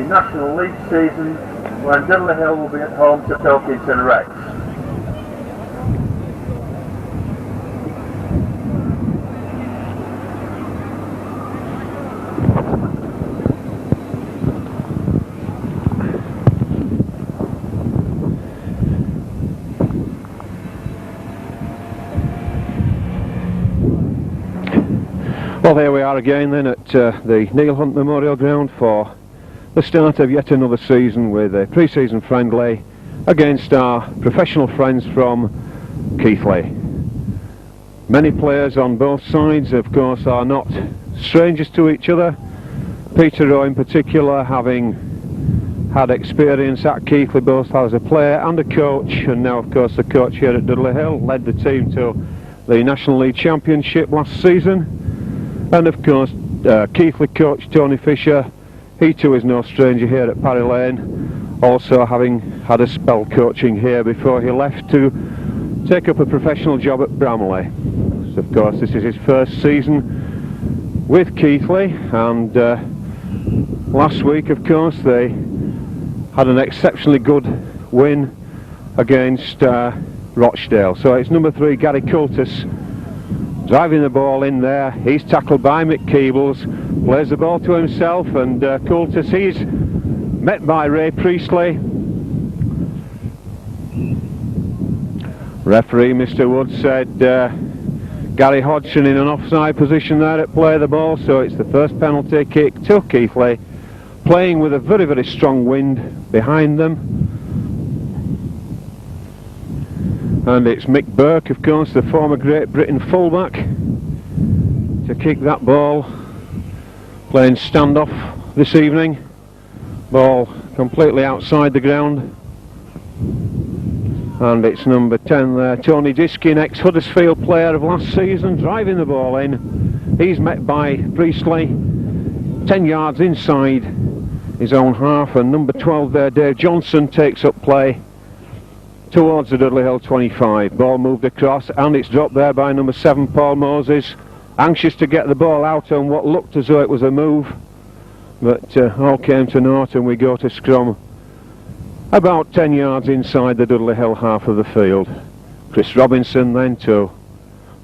National League season when Dudley Hill will be at home to Pilkington Rex. Well, there we are again then at the Neil Hunt Memorial Ground for the start of yet another season with a pre-season friendly against our professional friends from Keighley. Many players on both sides, of course, are not strangers to each other. Peter Rowe in particular, having had experience at Keighley both as a player and a coach, and now of course the coach here at Dudley Hill, led the team to the National League Championship last season. And of course Keighley coach Tony Fisher, he too is no stranger here at Parry Lane, also having had a spell coaching here before he left to take up a professional job at Bramley. So of course this is his first season with Keighley, and last week of course they had an exceptionally good win against Rochdale. So it's number 3 Gary Coulter driving the ball in there. He's tackled by Mick Keebles, plays the ball to himself, and Coulter, he's met by Ray Priestley. Referee Mr Wood said Gary Hodgson in an offside position there at play the ball, so it's the first penalty kick to Keighley, playing with a very, very strong wind behind them. And it's Mick Burke, of course, the former Great Britain fullback, to kick that ball, playing standoff this evening. Ball completely outside the ground. And it's number 10 there, Tony Diskin, ex-Huddersfield player of last season, driving the ball in. He's met by Priestley, 10 yards inside his own half, and number 12 there, Dave Johnson, takes up play towards the Dudley Hill 25. Ball moved across and it's dropped there by number 7 Paul Moses, anxious to get the ball out on what looked as though it was a move, but all came to naught, and we go to scrum about 10 yards inside the Dudley Hill half of the field. Chris Robinson then to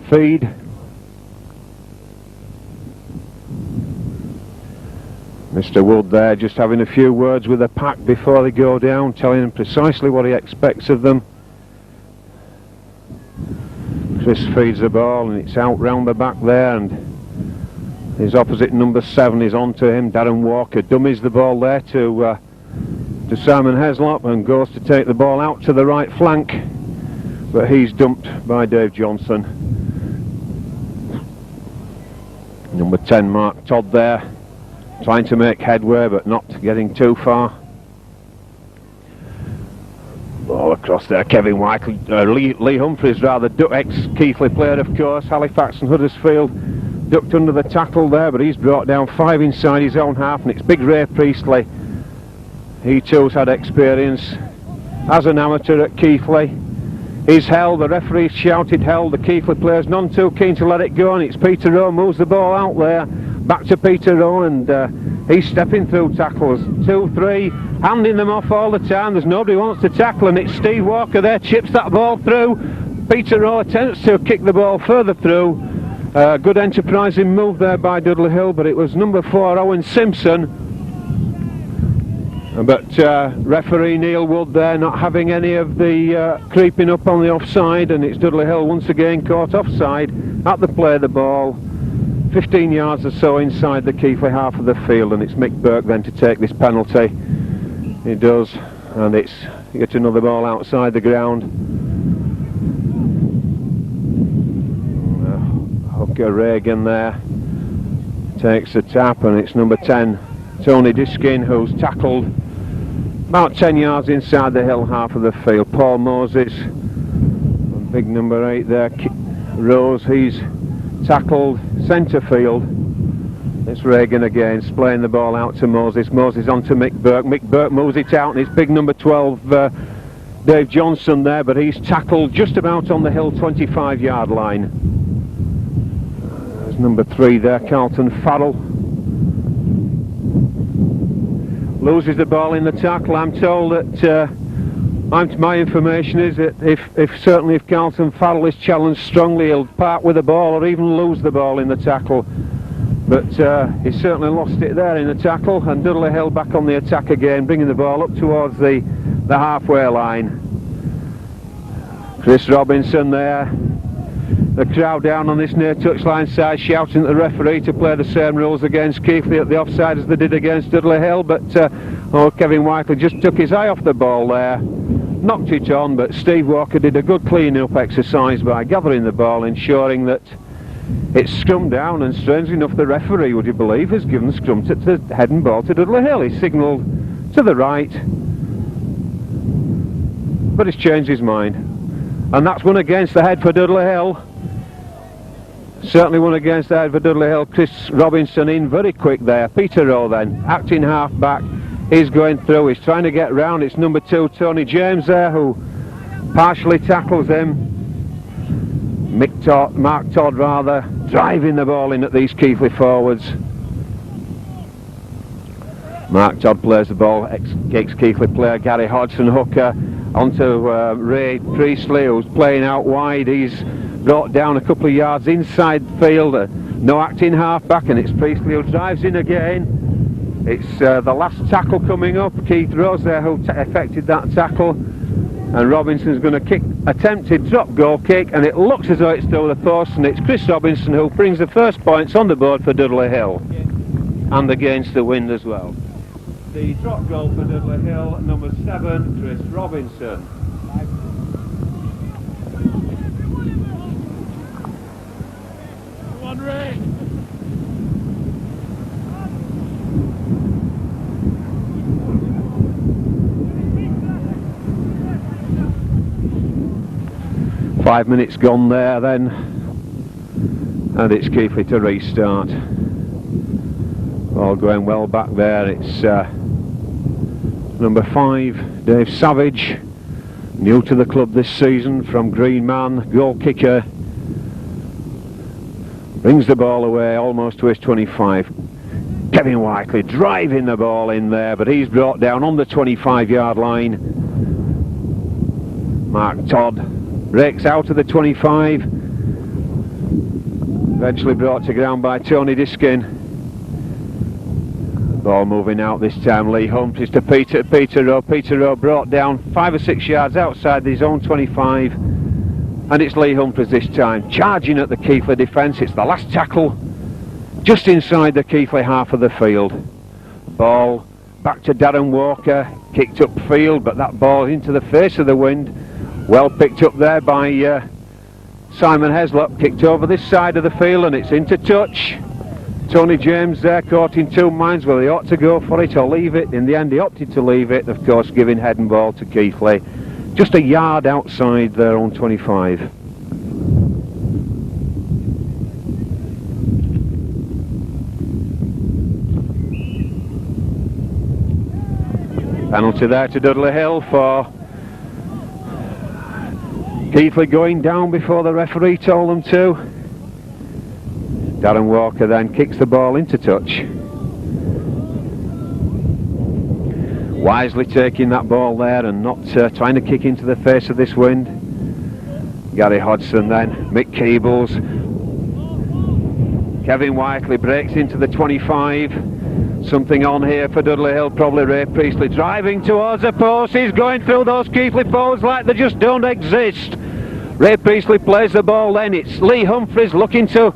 feed. Mr Wood there just having a few words with the pack before they go down, telling them precisely what he expects of them. Chris feeds the ball and it's out round the back there, and his opposite number 7 is on to him, Darren Walker, dummies the ball there to Simon Heslop and goes to take the ball out to the right flank, but he's dumped by Dave Johnson. Number 10 Mark Todd there, trying to make headway but not getting too far. Ball across there, Kevin White, Lee Humphreys rather, ex-Keighley player of course, Halifax and Huddersfield, ducked under the tackle there, but he's brought down 5 inside his own half, and it's big Ray Priestley. He too's had experience as an amateur at Keighley. He's held, the referee shouted held, the Keighley players none too keen to let it go, and it's Peter Rowe moves the ball out there. Back to Peter Rowe, and he's stepping through tackles, 2, 3, handing them off all the time. There's nobody who wants to tackle, and it's Steve Walker there, chips that ball through. Peter Rowe attempts to kick the ball further through. Good enterprising move there by Dudley Hill, but it was number 4 Owen Simpson. But referee Neil Wood there not having any of the creeping up on the offside, and it's Dudley Hill once again caught offside at the play of the ball. 15 yards or so inside the Keighley half of the field, and it's Mick Burke then to take this penalty. He does, and it's yet another ball outside the ground. Hooker Reagan there takes the tap, and it's number 10 Tony Diskin who's tackled about 10 yards inside the Hill half of the field. Paul Moses, and big number 8 there, Rose, he's tackled centre field. It's Reagan again, splaying the ball out to Moses. Moses on to Mick Burke. Mick Burke moves it out, and it's big number 12 Dave Johnson there, but he's tackled just about on the Hill 25-yard line. There's number 3 there, Carlton Farrell. loses the ball in the tackle. I'm told that my information is that certainly if Carlton Farrell is challenged strongly, he'll part with the ball or even lose the ball in the tackle. But he certainly lost it there in the tackle, and Dudley Hill back on the attack again, bringing the ball up towards the halfway line. Chris Robinson there. The crowd down on this near touchline side shouting at the referee to play the same rules against Keighley at the offside as they did against Dudley Hill, but Kevin Whiteley just took his eye off the ball there, knocked it on, but Steve Walker did a good clean-up exercise by gathering the ball, ensuring that it's scrummed down, and strangely enough the referee, would you believe, has given the scrum to head and ball to Dudley Hill. He signalled to the right, but he's changed his mind, and that's one against the head for Dudley Hill. Certainly one against the head for Dudley Hill. Chris Robinson in very quick there. Peter Rowe then, acting half back. He's going through, he's trying to get round. It's number 2, Tony James there, who partially tackles him. Mark Todd rather, driving the ball in at these Keighley forwards. Mark Todd plays the ball, ex-Keighley player Gary Hodgson hooker onto Ray Priestley, who's playing out wide. He's brought down a couple of yards inside the field, no acting half back, and it's Priestley who drives in again. It's the last tackle coming up. Keith Rose there who effected that tackle, and Robinson's going to kick, attempted drop goal kick, and it looks as though it's through the post, and it's Chris Robinson who brings the first points on the board for Dudley Hill, and against the wind as well. The drop goal for Dudley Hill, number 7, Chris Robinson. Come on, Ray! Five minutes gone there then, and it's Keighley to restart. All going well back there. It's number 5, Dave Savage, new to the club this season from Green Man, goal kicker. Brings the ball away almost to his 25. Kevin Whiteley driving the ball in there, but he's brought down on the 25-yard line. Mark Todd breaks out of the 25. Eventually brought to ground by Tony Diskin. Ball moving out this time. Lee Humphries to Peter Rowe. Peter Rowe brought down 5 or 6 yards outside his own 25. And it's Lee Humphries this time, charging at the Keighley defence. It's the last tackle, just inside the Keighley half of the field. Ball back to Darren Walker, kicked upfield, but that ball into the face of the wind. Well picked up there by Simon Heslop, kicked over this side of the field, and it's into touch. Tony James there caught in two minds whether he ought to go for it or leave it. In the end he opted to leave it, of course giving head and ball to Keighley. Just a yard outside their own 25. Penalty there to Dudley Hill for Keighley going down before the referee told them to. Darren Walker then kicks the ball into touch. Wisely taking that ball there and not trying to kick into the face of this wind. Gary Hodgson then, Mick Keebles. Kevin Whiteley breaks into the 25. Something on here for Dudley Hill, probably Ray Priestley driving towards the post. He's going through those Keighley forwards like they just don't exist. Ray Priestley plays the ball then. It's Lee Humphries looking to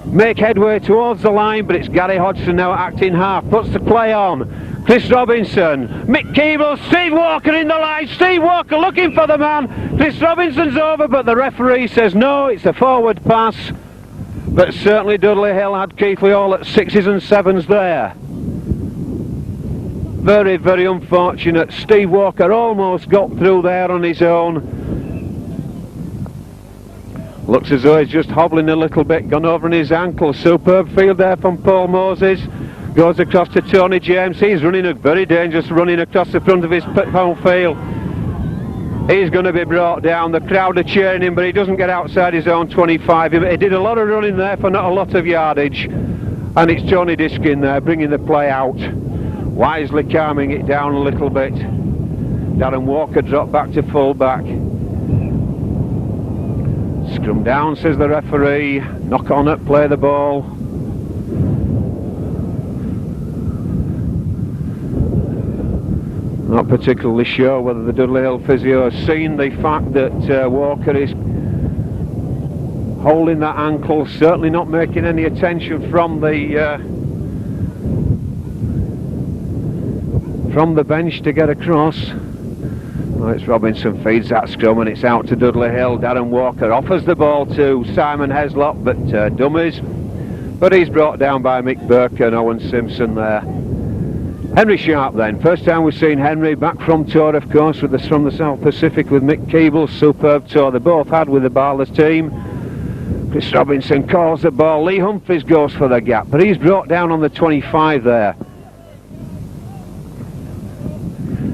make headway towards the line, but it's Gary Hodgson now acting half, puts the play on. Chris Robinson, Mick Keeble, Steve Walker in the line, Steve Walker looking for the man. Chris Robinson's over, but the referee says no, it's a forward pass. But certainly Dudley Hill had Keighley all at 6s and 7s there. Very, very unfortunate. Steve Walker almost got through there on his own. Looks as though he's just hobbling a little bit, gone over on his ankle. Superb field there from Paul Moses. Goes across to Tony James. He's running a very dangerous running across the front of his home field. He's going to be brought down. The crowd are cheering him, but he doesn't get outside his own 25. He did a lot of running there for not a lot of yardage. And it's Tony Diskin there bringing the play out. wisely calming it down a little bit. Darren Walker dropped back to full back. Scrum down, says the referee. Knock on it, play the ball. Not particularly sure whether the Dudley Hill physio has seen the fact that Walker is holding that ankle, certainly not making any attention from the bench to get across. Well, it's Robinson feeds that scrum and it's out to Dudley Hill. Darren Walker offers the ball to Simon Heslop, but dummies. But he's brought down by Mick Burke and Owen Simpson there. Henry Sharp then. First time we've seen Henry back from tour, of course, from the South Pacific with Mick Keeble. Superb tour they both had with the Barless team. Chris Robinson calls the ball. Lee Humphries goes for the gap, but he's brought down on the 25 there.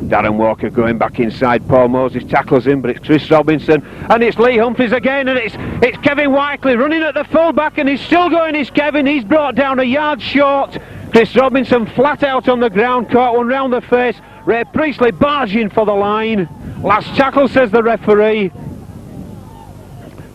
Darren Walker going back inside. Paul Moses tackles him, but it's Chris Robinson and it's Lee Humphries again, and it's Kevin Whiteley running at the full back, and he's still going. It's Kevin. He's brought down a yard short. Chris Robinson flat out on the ground, caught one round the face. Ray Priestley barging for the line. Last tackle, says the referee.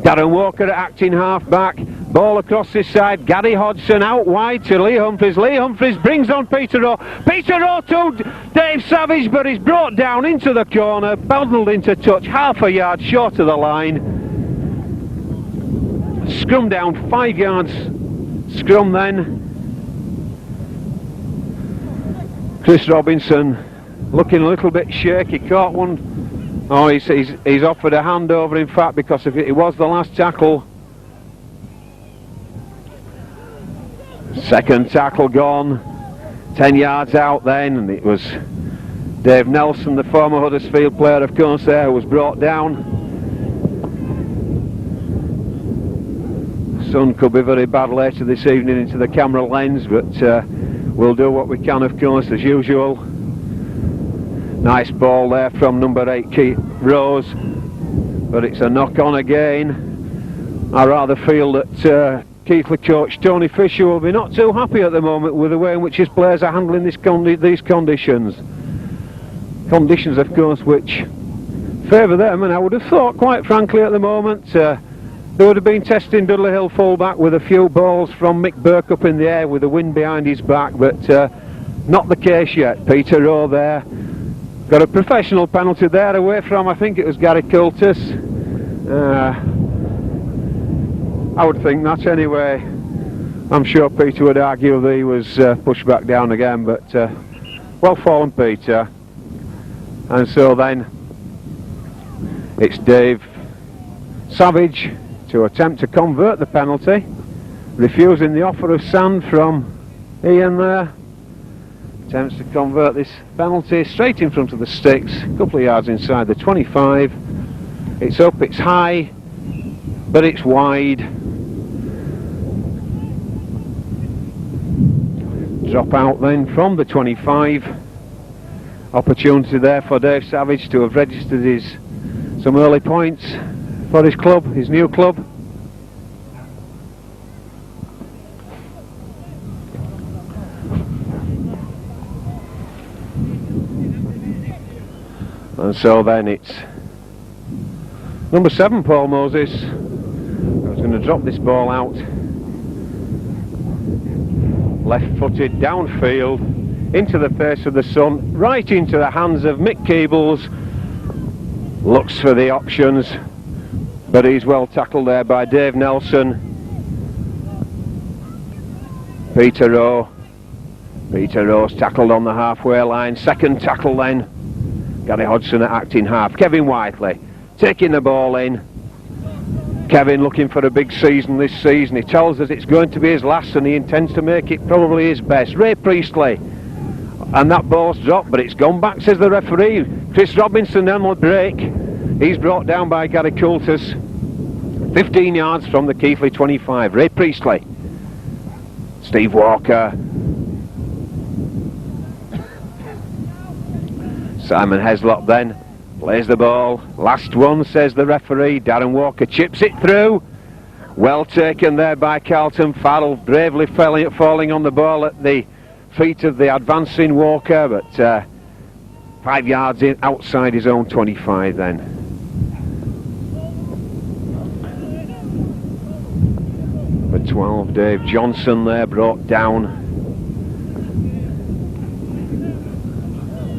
Darren Walker at acting half back. Ball across this side. Gary Hodgson out wide to Lee Humphries. Lee Humphries brings on Peter Rowe. Peter Rowe to Dave Savage, but he's brought down into the corner, bundled into touch, half a yard short of the line. Scrum down, 5 yards. Scrum then. Chris Robinson looking a little bit shaky. Caught one. Oh, he's offered a handover, in fact, because if it was the last tackle. Second tackle gone. 10 yards out then, and it was Dave Nelson, the former Huddersfield player, of course, there, who was brought down. The sun could be very bad later this evening into the camera lens, but we'll do what we can, of course, as usual. Nice ball there from number 8, Keith Rose, but it's a knock on again. I rather feel that Keighley coach Tony Fisher will be not too happy at the moment with the way in which his players are handling these conditions. Conditions, of course, which favour them, and I would have thought, quite frankly, at the moment, they would have been testing Dudley Hill full-back with a few balls from Mick Burke up in the air with the wind behind his back, but not the case yet. Peter Rowe there. Got a professional penalty there away from, I think it was Gary Coulter. I would think that anyway. I'm sure Peter would argue that he was pushed back down again, but well fallen Peter. And so then it's Dave Savage to attempt to convert the penalty, refusing the offer of sand from Ian there. Attempts to convert this penalty straight in front of the sticks, a couple of yards inside the 25. It's up, it's high, but it's wide. Drop out then from the 25. Opportunity there for Dave Savage to have registered some early points for his club, his new club. And so then it's number 7, Paul Moses, who's going to drop this ball out. Left-footed, downfield, into the face of the sun, right into the hands of Mick Keebles. Looks for the options, but he's well tackled there by Dave Nelson. Peter Rowe. Peter Rowe's tackled on the halfway line. Second tackle then. Gary Hodgson at acting half. Kevin Whiteley taking the ball in. Kevin looking for a big season this season. He tells us it's going to be his last and he intends to make it probably his best. Ray Priestley. And that ball's dropped, but it's gone back, says the referee. Chris Robinson on the break. He's brought down by Gary Coulter. 15 yards from the Keighley 25. Ray Priestley. Steve Walker. Simon Heslop then plays the ball. Last one, says the referee. Darren Walker chips it through. Well taken there by Carlton Farrell, bravely falling on the ball at the feet of the advancing Walker, but 5 yards in outside his own 25 then. For 12, Dave Johnson there brought down.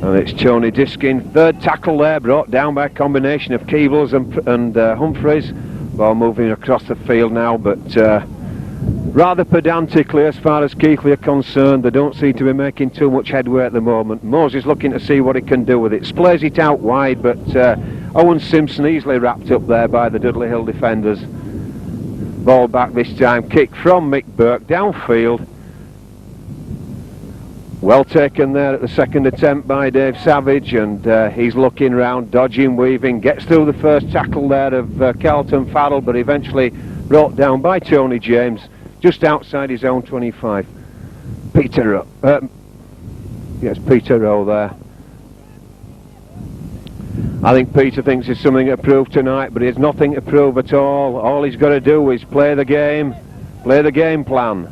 And it's Tony Diskin, third tackle there, brought down by a combination of Keebles and Humphreys. Ball moving across the field now, but rather pedantically as far as Keighley are concerned. They don't seem to be making too much headway at the moment. Moses looking to see what he can do with it. Splays it out wide, but Owen Simpson easily wrapped up there by the Dudley Hill defenders. Ball back this time, kick from Mick Burke downfield. Well taken there at the second attempt by Dave Savage, and he's looking round, dodging, weaving, gets through the first tackle there of Carlton Farrell, but eventually brought down by Tony James just outside his own 25. Peter Rowe, yes, Peter Rowe there. I think Peter thinks there's something to prove tonight, but he has nothing to prove at all. All he's got to do is play the game plan.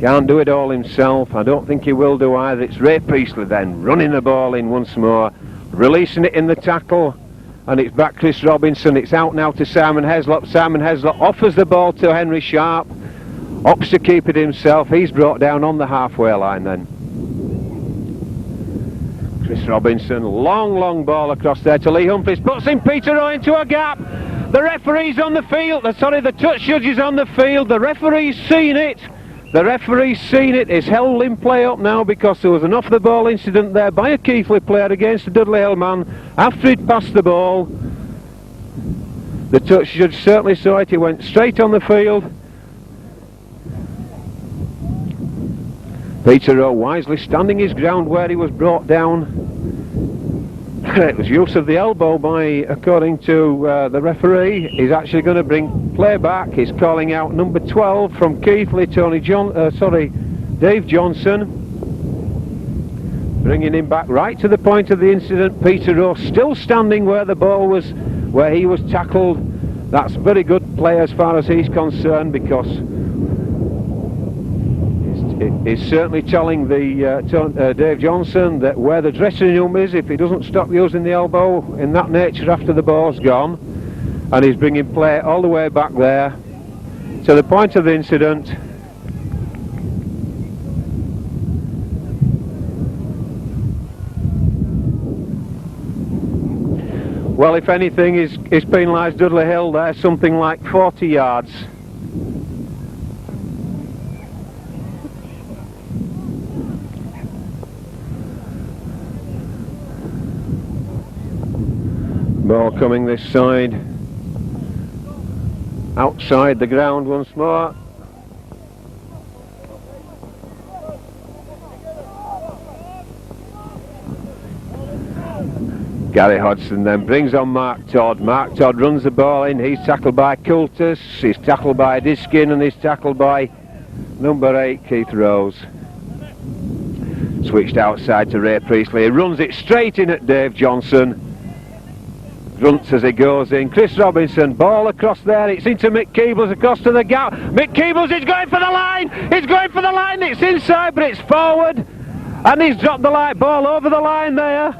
Can't do it all himself. I don't think he will do either. It's Ray Priestley then, running the ball in once more, releasing it in the tackle, and it's back Chris Robinson. It's out now to Simon Heslop. Simon Heslop offers the ball to Henry Sharp, opts to keep it himself. He's brought down on the halfway line then. Chris Robinson, long ball across there to Lee Humphries, puts in Peter Rowe into a gap. The referee's on the field, the touch judge is on the field. The referee's seen it. The referee's seen it. It's held in play up now because there was an off the ball incident there by a Keighley player against the Dudley Hill man after he'd passed the ball. The touch judge certainly saw it. He went straight on the field. Peter Rowe wisely standing his ground where he was brought down. It was use of the elbow by, according to the referee. He's actually going to bring play back. He's calling out number 12 from Keighley, Dave Johnson. Bringing him back right to the point of the incident. Peter Rowe still standing where the ball was, where he was tackled. That's very good play as far as he's concerned, because it's certainly telling the Dave Johnson that where the dressing room is, if he doesn't stop using the elbow in that nature after the ball's gone, and he's bringing play all the way back there to the point of the incident. Well, if anything, he's penalised Dudley Hill there something like 40 yards. Ball coming this side, outside the ground once more. Gary Hodgson then brings on Mark Todd. Mark Todd runs the ball in. He's tackled by Coulter, he's tackled by Diskin, and he's tackled by number 8, Keith Rose. Switched outside to Ray Priestley. He runs it straight in at Dave Johnson. Grunts as he goes in. Chris Robinson, ball across there. It's into Mick Keebles across to the gap. Mick Keebles is going for the line. He's going for the line. It's inside, but it's forward. And he's dropped the light ball over the line there.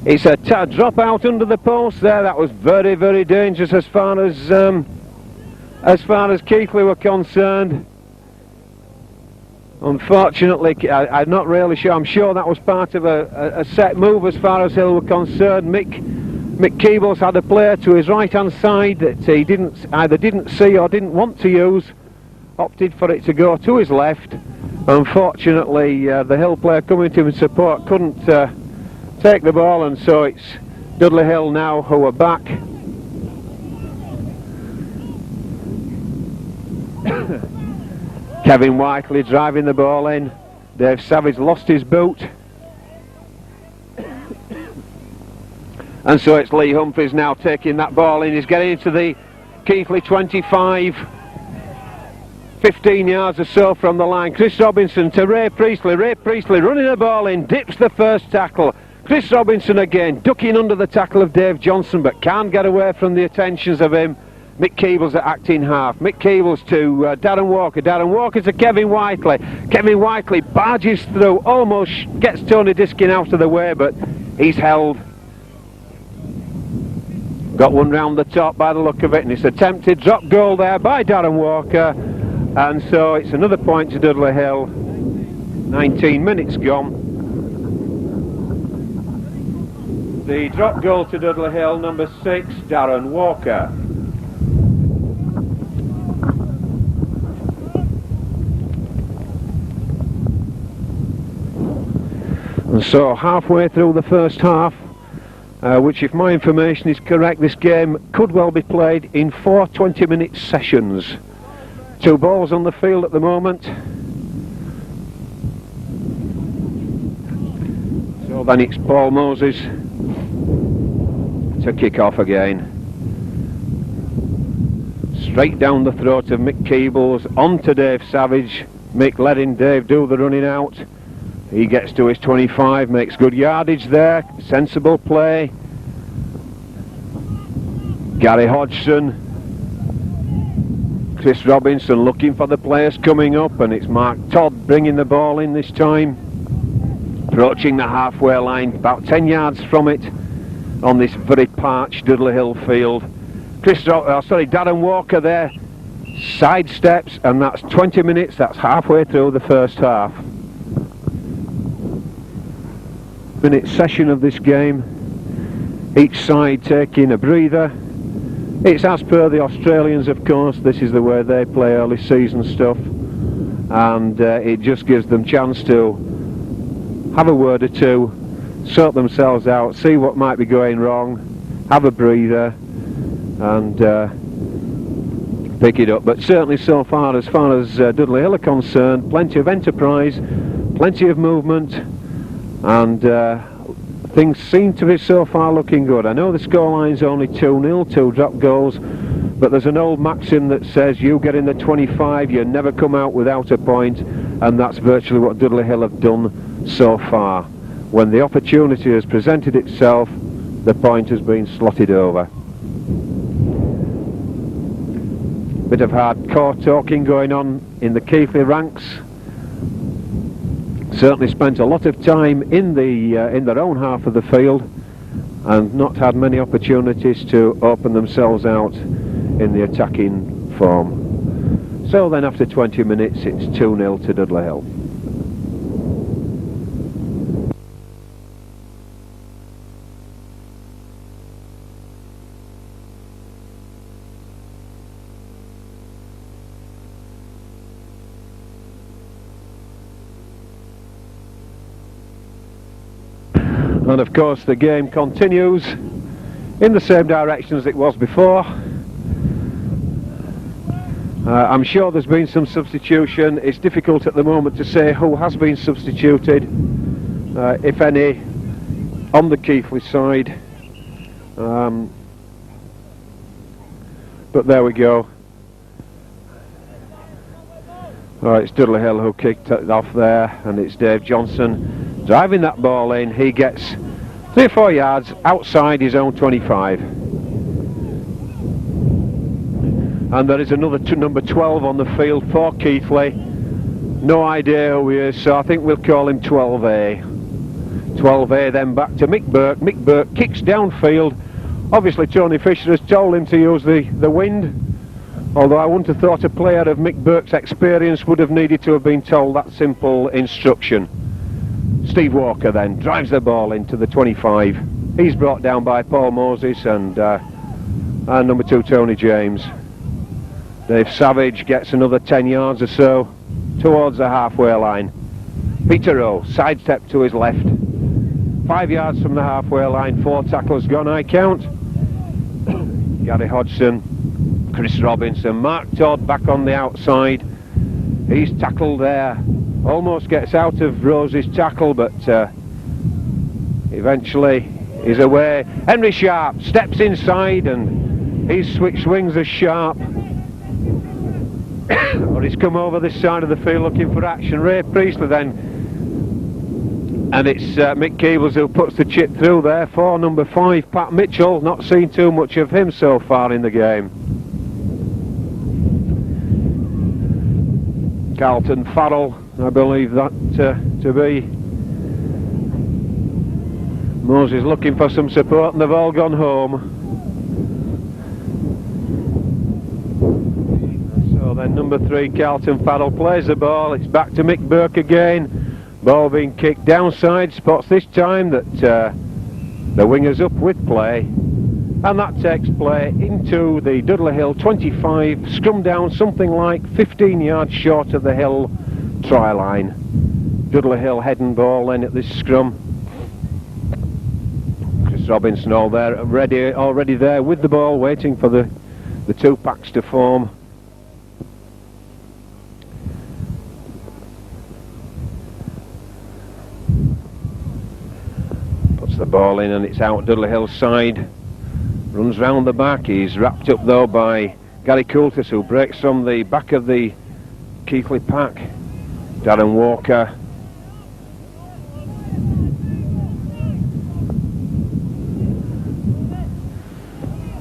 It's a drop out under the post there. That was very, very dangerous as far as Keighley were concerned. Unfortunately, I'm not really sure. I'm sure that was part of a set move as far as Hill were concerned. Mick Keebles had a player to his right hand side that he either didn't see or didn't want to use, opted for it to go to his left. Unfortunately, the Hill player coming to his support couldn't take the ball, and so it's Dudley Hill now who are back. Kevin Whiteley driving the ball in. Dave Savage lost his boot. And so it's Lee Humphries now taking that ball in. He's getting into the Keighley 25, 15 yards or so from the line. Chris Robinson to Ray Priestley. Ray Priestley running the ball in, dips the first tackle. Chris Robinson again, ducking under the tackle of Dave Johnson, but can't get away from the attentions of him. Mick Keeble's at acting half. Mick Keeble's to Darren Walker. Darren Walker to Kevin Whiteley. Kevin Whiteley barges through, almost gets Tony Diskin out of the way, but he's held. Got one round the top by the look of it, and it's attempted drop goal there by Darren Walker, and so it's another point to Dudley Hill. 19 minutes gone. The drop goal to Dudley Hill, number 6, Darren Walker. And so halfway through the first half, which if my information is correct, this game could well be played in 4 20-minute sessions. 2 balls on the field at the moment. So then it's Paul Moses to kick off again. Straight down the throat of Mick Keebles, on to Dave Savage. Mick letting Dave do the running out. He gets to his 25, makes good yardage there, sensible play. Gary Hodgson, Chris Robinson looking for the players coming up, and it's Mark Todd bringing the ball in this time. Approaching the halfway line, about 10 yards from it, on this very parched Dudley Hill field. Darren Walker there, sidesteps, and that's 20 minutes, that's halfway through the first half. Minute session of this game, each side taking a breather. It's as per the Australians, of course. This is the way they play early season stuff, and it just gives them chance to have a word or two, sort themselves out, see what might be going wrong, have a breather, and pick it up. But certainly so far as Dudley Hill are concerned, plenty of enterprise, plenty of movement, and things seem to be so far looking good. I know the scoreline's only 2-0, 2 drop goals, but there's an old maxim that says you get in the 25, you never come out without a point, and that's virtually what Dudley Hill have done so far. When the opportunity has presented itself, the point has been slotted over. Bit of hardcore talking going on in the Keighley ranks. Certainly spent a lot of time in their own half of the field, and not had many opportunities to open themselves out in the attacking form. So then after 20 minutes it's 2-0 to Dudley Hill. And of course the game continues in the same direction as it was before. I'm sure there's been some substitution. It's difficult at the moment to say who has been substituted, if any, on the Keighley side. But there we go. Alright, it's Dudley Hill who kicked it off there, and it's Dave Johnson driving that ball in. He gets 3 or 4 yards outside his own 25. And there is another number 12 on the field for Keighley. No idea who he is, so I think we'll call him 12A. 12A then back to Mick Burke. Mick Burke kicks downfield. Obviously Tony Fisher has told him to use the wind, although I wouldn't have thought a player of Mick Burke's experience would have needed to have been told that simple instruction. Steve Walker then drives the ball into the 25. He's brought down by Paul Moses and number 2 Tony James. Dave Savage gets another 10 yards or so towards the halfway line. Peter Rowe sidestep to his left. 5 yards from the halfway line, 4 tackles gone, I count. Gary Hodgson, Chris Robinson, Mark Todd back on the outside. He's tackled there. Almost gets out of Rose's tackle, but eventually is away. Henry Sharp steps inside, and he's switched wings as Sharp. Or he's come over this side of the field looking for action. Ray Priestley then, and it's Mick Keebles who puts the chip through there for number 5 Pat Mitchell. Not seen too much of him so far in the game. Carlton Farrell, I believe that to be. Moses looking for some support and they've all gone home. So then number 3 Carlton Farrell plays the ball. It's back to Mick Burke again. Ball being kicked downside, spots this time that the winger's up with play, and that takes play into the Dudley Hill 25, scrum down something like 15 yards short of the Hill try line. Dudley Hill heading ball then at this scrum. Chris Robinson already there with the ball, waiting for the two packs to form. The ball in and it's out Dudley Hill's side. Runs round the back. He's wrapped up though by Gary Coulter, who breaks from the back of the Keighley pack. Darren Walker.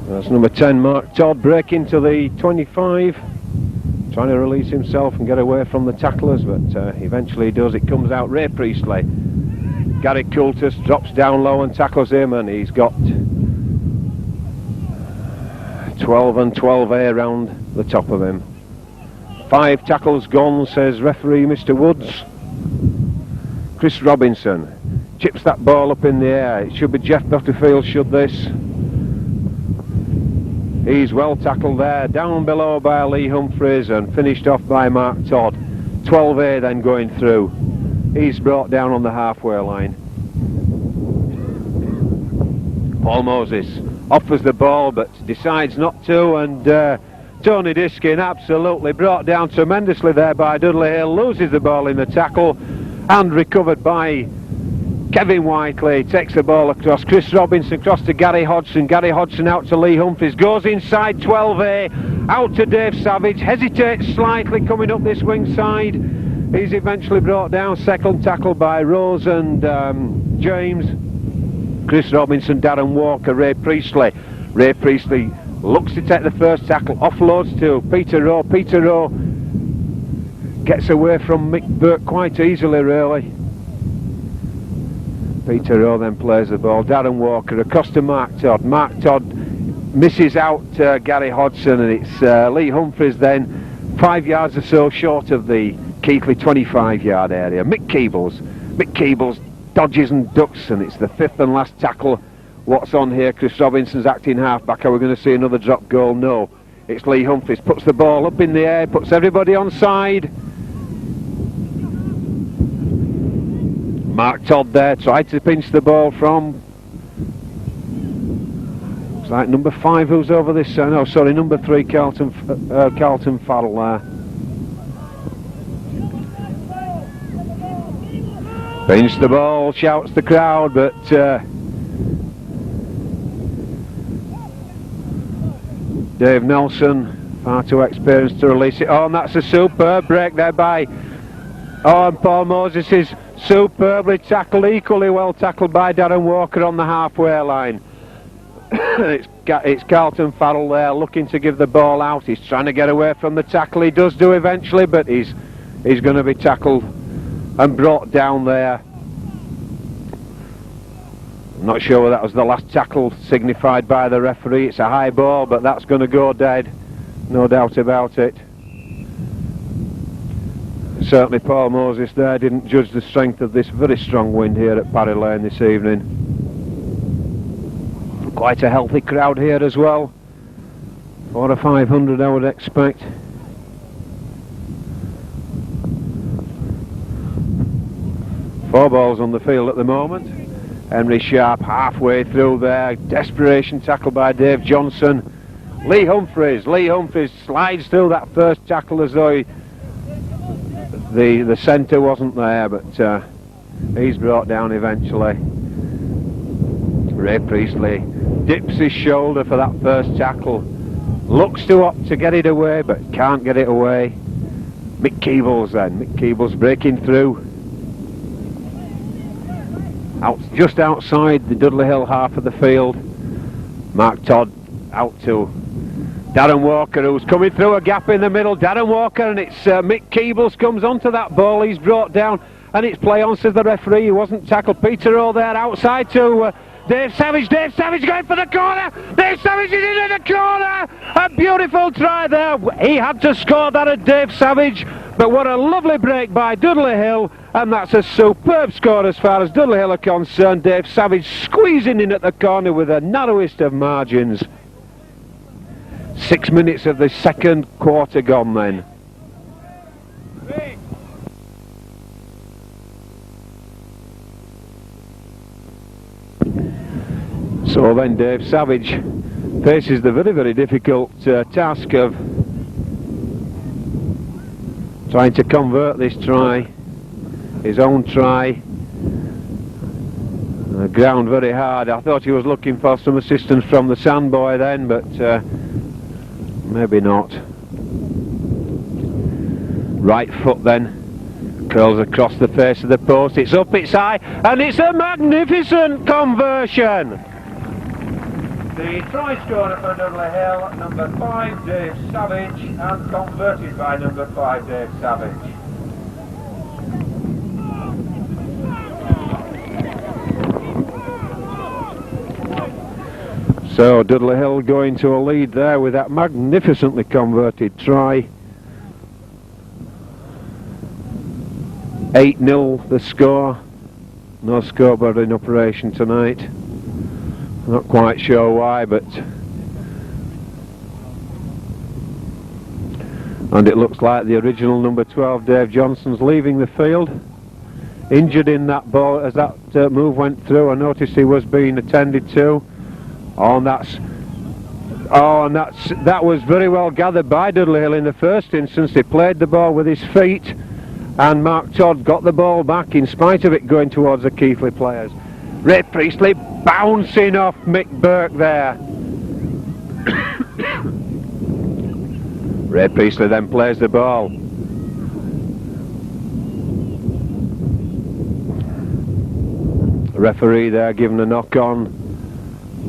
That's number 10 Mark Todd breaking to the 25, trying to release himself and get away from the tacklers, but eventually he does. It comes out Ray Priestley. Gary Coulter drops down low and tackles him, and he's got 12 and 12A round the top of him. 5 tackles gone, says referee Mr. Woods. Chris Robinson chips that ball up in the air. It should be Jeff Butterfield, should this. He's well tackled there, down below by Lee Humphries and finished off by Mark Todd. 12A then going through. He's brought down on the halfway line. Paul Moses offers the ball but decides not to, and Tony Diskin absolutely brought down tremendously there by Dudley Hill, loses the ball in the tackle and recovered by Kevin Whiteley. Takes the ball across, Chris Robinson across to Gary Hodgson, Gary Hodgson out to Lee Humphries, goes inside 12A, out to Dave Savage, hesitates slightly coming up this wing side. He's eventually brought down, second tackle by Rose and James. Chris Robinson, Darren Walker, Ray Priestley. Ray Priestley looks to take the first tackle, offloads to Peter Rowe. Peter Rowe gets away from Mick Burke quite easily, really. Peter Rowe then plays the ball. Darren Walker across to Mark Todd. Mark Todd misses out Gary Hodgson, and it's Lee Humphries then 5 yards or so short of the Keighley 25-yard area. Mick Keebles dodges and ducks, and it's the 5th and last tackle. What's on here? Chris Robinson's acting half-back. Are we going to see another drop goal? No. It's Lee Humphries, puts the ball up in the air, puts everybody on side. Mark Todd there, tried to pinch the ball from... Looks like number 5 who's over this... no, sorry, number 3, Carlton Farrell there. Pinch the ball, shouts the crowd, but Dave Nelson, far too experienced to release it. Oh, and that's a superb break there by... Oh, and Paul Moses is superbly tackled, equally well tackled by Darren Walker on the halfway line. It's Carlton Farrell there looking to give the ball out. He's trying to get away from the tackle. He does do eventually, but he's going to be tackled and brought down there. I'm not sure whether that was the last tackle signified by the referee. It's a high ball, but that's going to go dead, no doubt about it. Certainly Paul Moses there didn't judge the strength of this very strong wind here at Parry Lane this evening. Quite a healthy crowd here as well. 400 or 500 I would expect. Four balls on the field at the moment. Henry Sharp halfway through there. Desperation tackle by Dave Johnson. Lee Humphries slides through that first tackle as though the centre wasn't there, but he's brought down eventually. Ray Priestley dips his shoulder for that first tackle. Looks to opt to get it away, but can't get it away. Mick Keebles then. Mick Keebles breaking through. Just outside the Dudley Hill half of the field. Mark Todd out to Darren Walker, who's coming through a gap in the middle. Darren Walker, and it's Mick Keebles comes onto that ball. He's brought down, and it's play on, says the referee. He wasn't tackled. Peter O there outside to Dave Savage. Dave Savage going for the corner. Dave Savage is into the corner. A beautiful try there. He had to score that at Dave Savage, but what a lovely break by Dudley Hill, and that's a superb score as far as Dudley Hill are concerned. Dave Savage squeezing in at the corner with the narrowest of margins. 6 minutes of the second quarter gone then. So then Dave Savage faces the very, very difficult task of trying to convert this try, his own try. The ground very hard. I thought he was looking for some assistance from the sandboy then, but maybe not. Right foot then curls across the face of the post. It's up, it's high, and it's a magnificent conversion. The try scorer for Dudley Hill, number 5 Dave Savage, and converted by number 5 Dave Savage. So Dudley Hill going to a lead there with that magnificently converted try. 8-0 the score. No scoreboard in operation tonight. Not quite sure why, but and it looks like the original number 12 Dave Johnson's leaving the field, injured in that ball as that move went through. I noticed he was being attended to. That was very well gathered by Dudley Hill in the first instance. He played the ball with his feet, and Mark Todd got the ball back in spite of it going towards the Keighley players. Ray Priestley bouncing off Mick Burke there. Ray Priestley then plays the ball. The referee there giving a knock on.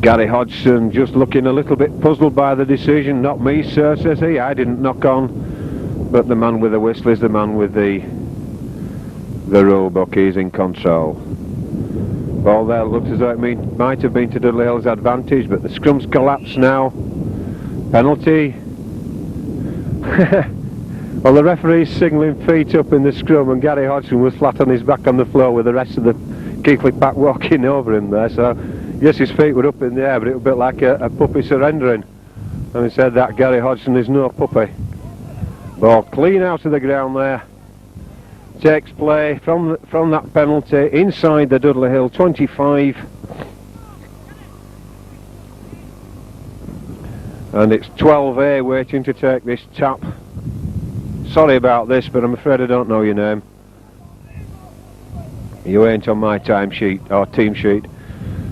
Gary Hodgson just looking a little bit puzzled by the decision. Not me, sir, says he. I didn't knock on. But the man with the whistle is the man with the rule book. He's in control. Ball there looks as though it might have been to Dudley Hill's advantage, but the scrum's collapsed now. Penalty. Well, the referee's signalling feet up in the scrum, and Gary Hodgson was flat on his back on the floor with the rest of the Keighley pack walking over him there. So yes, his feet were up in the air, but it was a bit like a puppy surrendering. And he said that Gary Hodgson is no puppy. Ball clean out of the ground there. Takes play from that penalty inside the Dudley Hill 25. And it's 12A waiting to take this tap. Sorry about this, but I'm afraid I don't know your name. You ain't on my time sheet or team sheet.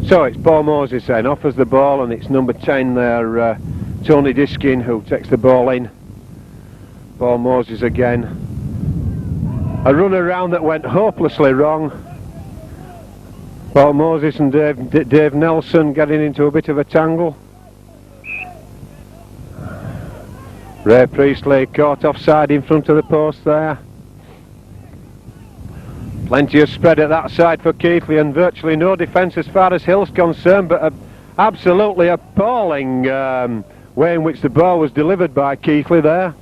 So it's Paul Moses then, offers the ball, and it's number 10 there, Tony Diskin, who takes the ball in. Paul Moses again. A run around that went hopelessly wrong. Paul Moses and Dave Nelson getting into a bit of a tangle. Ray Priestley caught offside in front of the post there. Plenty of spread at that side for Keighley, and virtually no defence as far as Hill's concerned, but an absolutely appalling way in which the ball was delivered by Keighley there.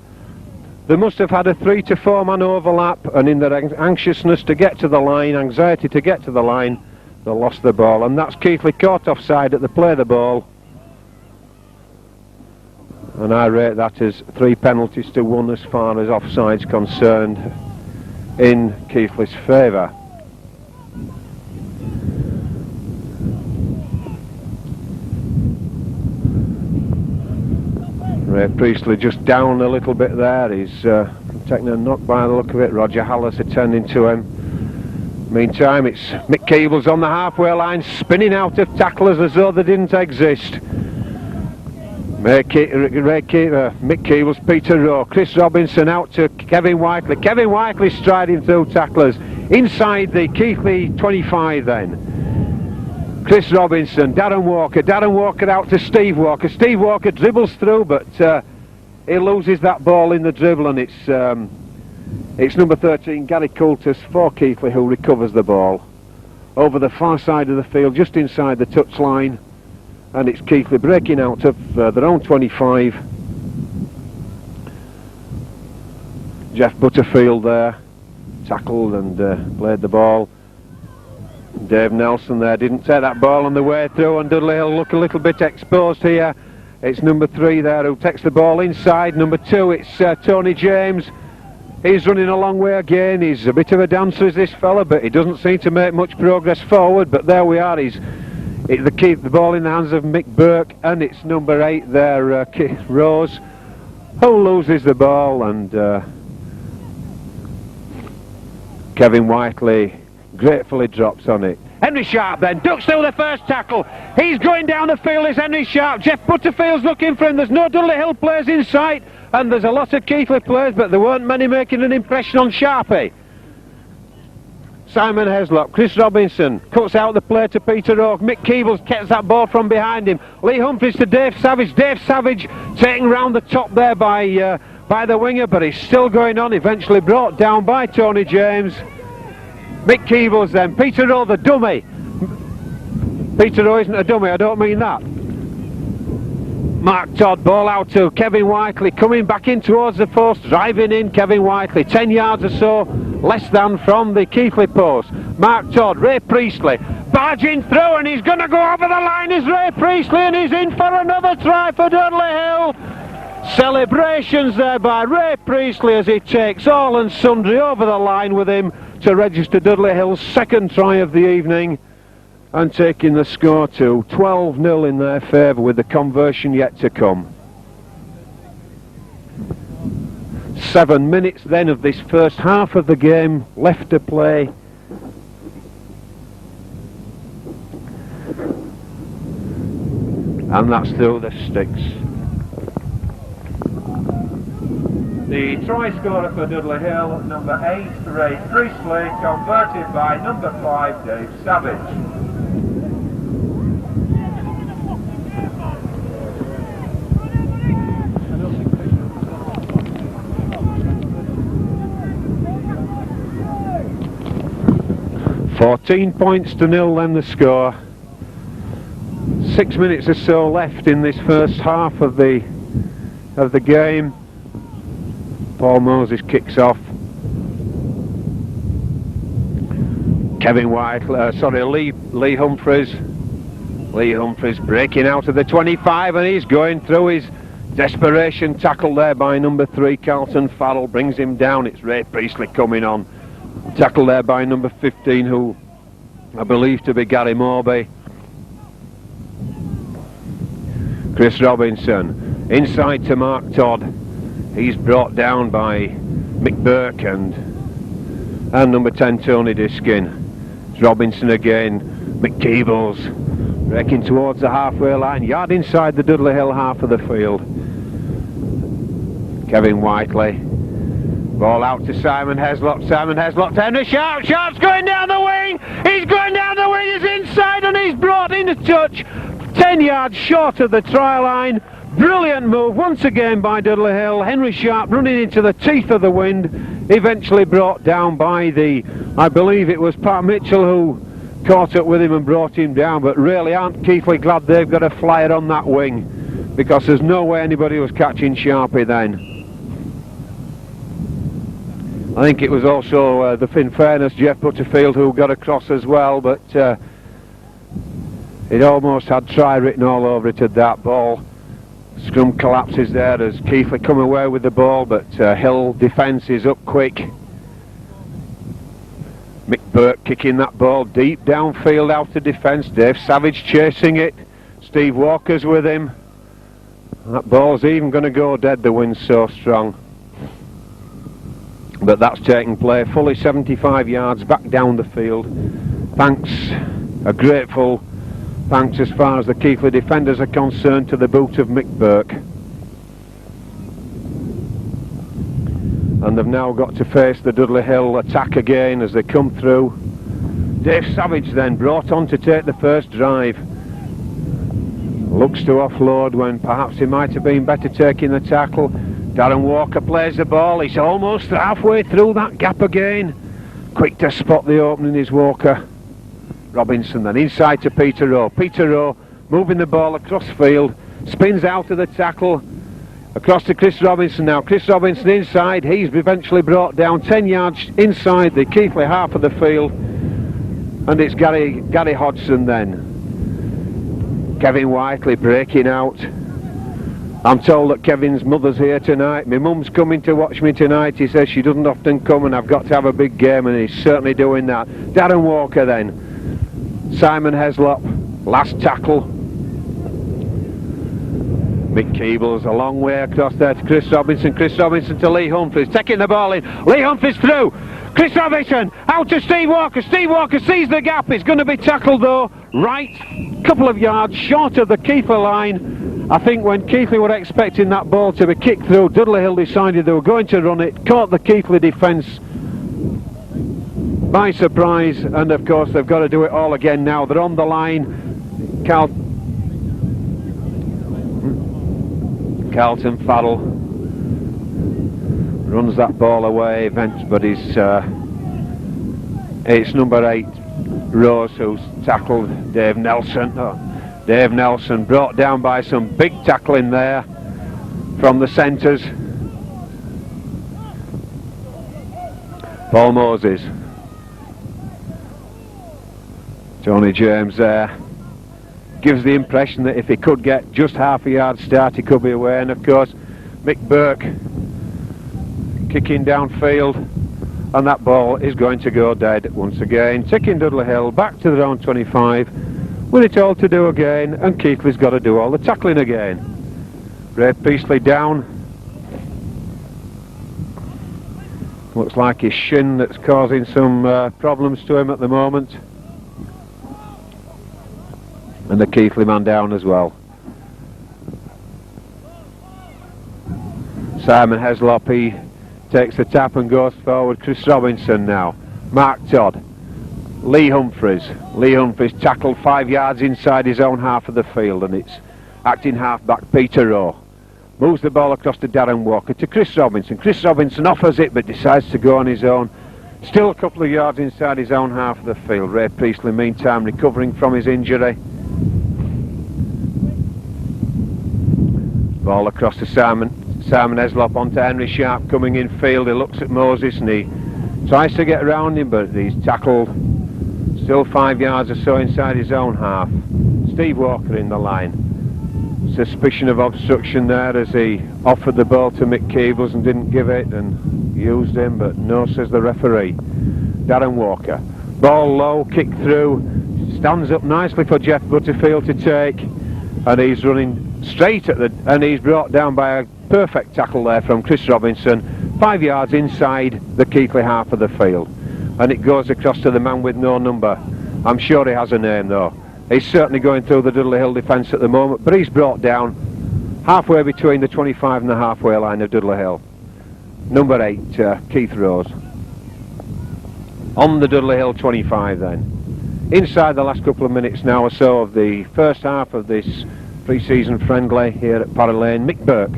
They must have had a 3 to 4 man overlap, and in their anxiousness to get to the line, anxiety to get to the line, they lost the ball, and that's Keighley caught offside at the play of the ball. And I rate that as 3 penalties to 1 as far as offside's concerned in Keighley's favour. Ray Priestley just down a little bit there. He's taking a knock by the look of it. Roger Hallis attending to him. Meantime, it's Mick Keebles on the halfway line, spinning out of tacklers as though they didn't exist. Mick Keebles, Peter Rowe, Chris Robinson out to Kevin Whiteley. Kevin Whiteley striding through tacklers inside the Keighley 25 then. Chris Robinson, Darren Walker out to Steve Walker. Steve Walker dribbles through, but he loses that ball in the dribble, and it's number 13, Gary Coulter for Keighley, who recovers the ball over the far side of the field, just inside the touch line, and it's Keighley breaking out of their own 25. Jeff Butterfield there tackled and played the ball. Dave Nelson there didn't take that ball on the way through, and Dudley Hill look a little bit exposed here. It's number 3 there who takes the ball inside. Number 2, it's Tony James. He's running a long way again. He's a bit of a dancer, is this fella, but he doesn't seem to make much progress forward. But there we are. The ball in the hands of Mick Burke, and it's number 8 there, Rose, who loses the ball, and Kevin Whiteley gratefully drops on it. Henry Sharp then ducks through the first tackle. He's going down the field, is Henry Sharp. Jeff Butterfield's looking for him. There's no Dudley Hill players in sight, and there's a lot of Keighley players, but there weren't many making an impression on Sharpie. Simon Heslop, Chris Robinson cuts out the play to Peter Oak. Mick Keebles gets that ball from behind him. Lee Humphries to Dave Savage. Dave Savage taken round the top there by the winger, but he's still going on. Eventually brought down by Tony James. Mick Keebles then. Peter O, the dummy. Peter O isn't a dummy, I don't mean that. Mark Todd, ball out to Kevin Whiteley, coming back in towards the post, driving in Kevin Whiteley, 10 yards or so less than from the Keighley post. Mark Todd, Ray Priestley, barging through, and he's going to go over the line, is Ray Priestley, and he's in for another try for Dudley Hill. Celebrations there by Ray Priestley as he takes all and sundry over the line with him to register Dudley Hill's second try of the evening, and taking the score to 12-0 in their favour, with the conversion yet to come. 7 minutes then of this first half of the game left to play. And that's through the sticks. The try scorer for Dudley Hill, number 8, Ray Priestley, converted by number 5, Dave Savage. £14-0 then the score. 6 minutes or so left in this first half of the game. Paul Moses kicks off. Kevin Whiteley, Lee Humphries. Lee Humphries breaking out of the 25, and he's going through his desperation tackle there by number 3, Carlton Farrell, brings him down. It's Ray Priestley coming on. Tackle there by number 15, who I believe to be Gary Morby. Chris Robinson inside to Mark Todd. He's brought down by Mick Burke and number 10, Tony Diskin. It's Robinson again. Mick Keebles breaking towards the halfway line, yard inside the Dudley Hill half of the field. Kevin Whiteley. Ball out to Simon Heslop. Simon Heslop to Henry Sharp. Sharp's going down the wing. He's going down the wing. He's inside, and he's brought in a touch. 10 yards short of the try line. Brilliant move once again by Dudley Hill. Henry Sharp running into the teeth of the wind. Eventually brought down by I believe it was Pat Mitchell who caught up with him and brought him down. But really, aren't Keighley glad they've got a flyer on that wing? Because there's no way anybody was catching Sharpie then. I think it was also, in fairness, Jeff Butterfield who got across as well, but it almost had try written all over it at that ball. Scrum collapses there as Keighley come away with the ball, but Hill defence is up quick. Mick Burke kicking that ball deep downfield out of defence. Dave Savage chasing it. Steve Walker's with him. That ball's even going to go dead, the wind's so strong. But that's taking play fully 75 yards back down the field. Thanks, a grateful thanks as far as the Keighley defenders are concerned, to the boot of Mick Burke. And they've now got to face the Dudley Hill attack again as they come through. Dave Savage then brought on to take the first drive. Looks to offload when perhaps he might have been better taking the tackle. Darren Walker plays the ball. He's almost halfway through that gap again. Quick to spot the opening is Walker. Robinson then inside to Peter Rowe. Peter Rowe moving the ball across field. Spins out of the tackle. Across to Chris Robinson now. Chris Robinson inside. He's eventually brought down 10 yards inside the Keighley half of the field. And it's Gary Hodgson then. Kevin Whiteley breaking out. I'm told that Kevin's mother's here tonight. My mum's coming to watch me tonight. He says she doesn't often come and I've got to have a big game, and he's certainly doing that. Darren Walker then. Simon Heslop, last tackle. Mick Keeble's a long way across there to Chris Robinson. Chris Robinson to Lee Humphries. Taking the ball in. Lee Humphries through. Chris Robinson out to Steve Walker. Steve Walker sees the gap. It's going to be tackled though. Right, couple of yards short of the Keighley line. I think when Keighley were expecting that ball to be kicked through, Dudley Hill decided they were going to run it. Caught the Keighley defence by surprise, and of course they've got to do it all again now. They're on the line. Carlton Farrell runs that ball away, but it's number 8 Rose who's tackled Dave Nelson. Dave Nelson brought down by some big tackling there from the centres. Paul Moses. Tony James there. Gives the impression that if he could get just half a yard start he could be away, and of course Mick Burke kicking downfield, and that ball is going to go dead once again, taking Dudley Hill back to their own 25 with it all to do again, and Keighley's got to do all the tackling again. Ray Peasley down. Looks like his shin that's causing some problems to him at the moment. And the Keighley man down as well. Simon Heslop, he takes the tap and goes forward. Chris Robinson now. Mark Todd. Lee Humphries. Lee Humphries tackled 5 yards inside his own half of the field, and it's acting half-back Peter Rowe. Moves the ball across to Darren Walker to Chris Robinson. Chris Robinson offers it but decides to go on his own. Still a couple of yards inside his own half of the field. Ray Priestley meantime recovering from his injury. Ball across to Simon Heslop onto Henry Sharp coming in field. He looks at Moses and he tries to get around him, but he's tackled. Still 5 yards or so inside his own half. Steve Walker in the line. Suspicion of obstruction there as he offered the ball to Mick Keebles and didn't give it and used him, but no, says the referee. Darren Walker. Ball low, kick through. Stands up nicely for Jeff Butterfield to take, and he's running straight at the, and he's brought down by a perfect tackle there from Chris Robinson, 5 yards inside the Keighley half of the field, and it goes across to the man with no number. I'm sure he has a name though. He's certainly going through the Dudley Hill defence at the moment, but he's brought down halfway between the 25 and the halfway line of Dudley Hill. Number 8, Keith Rose. On the Dudley Hill 25 then. Inside the last couple of minutes now or so of the first half of this pre-season friendly here at Parra Lane. Mick Burke.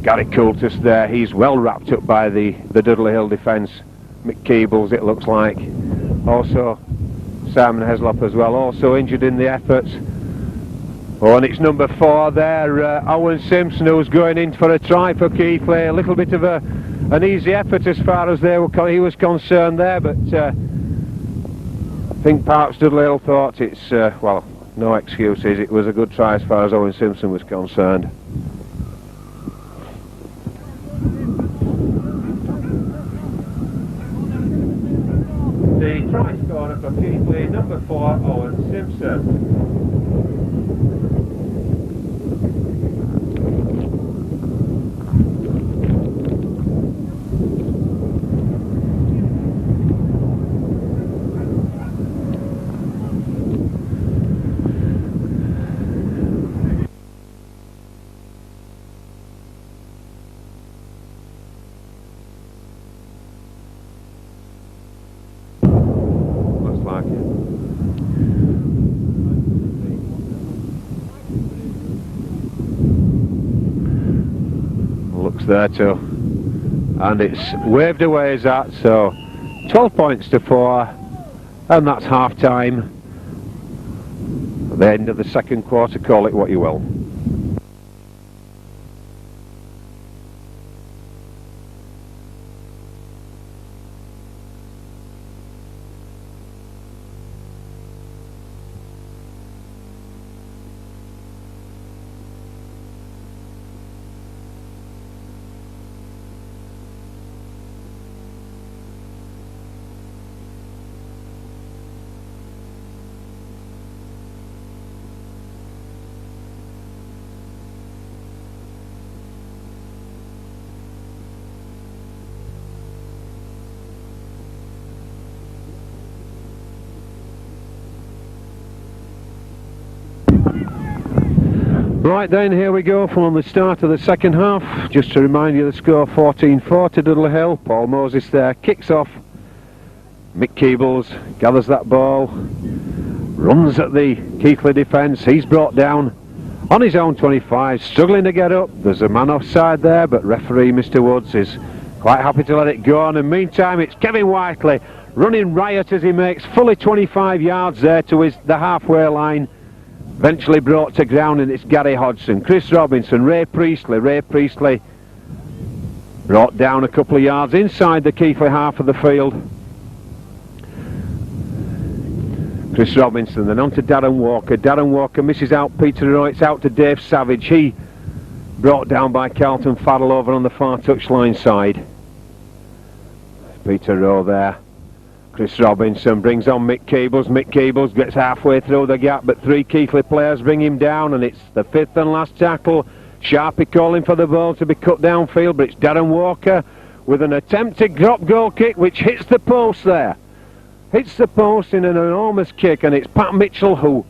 Gary Coulter there. He's well wrapped up by the Dudley Hill defence. Mick Keebles, it looks like. Also Simon Heslop as well, also injured in the efforts. Oh, and it's number 4 there, Owen Simpson, who's going in for a try for Keighley. A little bit of an easy effort as far as he was concerned there, but I think perhaps Dudley Hill thought it's, well, no excuses, it was a good try as far as Owen Simpson was concerned. The try scorer for Keighley, number 4, Owen Simpson. there too. And it's waved away as that, so 12 points to 4, and that's half time. At the end of the second quarter, call it what you will. Right then, here we go from the start of the second half. Just to remind you the score, 14-4 to Dudley Hill. Paul Moses there kicks off. Mick Keebles gathers that ball, runs at the Keighley defence. He's brought down on his own 25, struggling to get up. There's a man offside there, but referee Mr Woods is quite happy to let it go on. And meantime, it's Kevin Whiteley running riot as he makes fully 25 yards there to the halfway line. Eventually brought to ground, and it's Gary Hodgson, Chris Robinson, Ray Priestley brought down a couple of yards inside the Keighley half of the field. Chris Robinson, then on to Darren Walker misses out Peter Rowe. It's out to Dave Savage, he brought down by Carlton Farrell over on the far touchline side. Peter Rowe there. Chris Robinson brings on Mick Keebles gets halfway through the gap, but 3 Keighley players bring him down, and it's the 5th and last tackle. Sharpie calling for the ball to be cut downfield, but it's Darren Walker with an attempted drop goal kick which hits the post there. Hits the post in an enormous kick, and it's Pat Mitchell who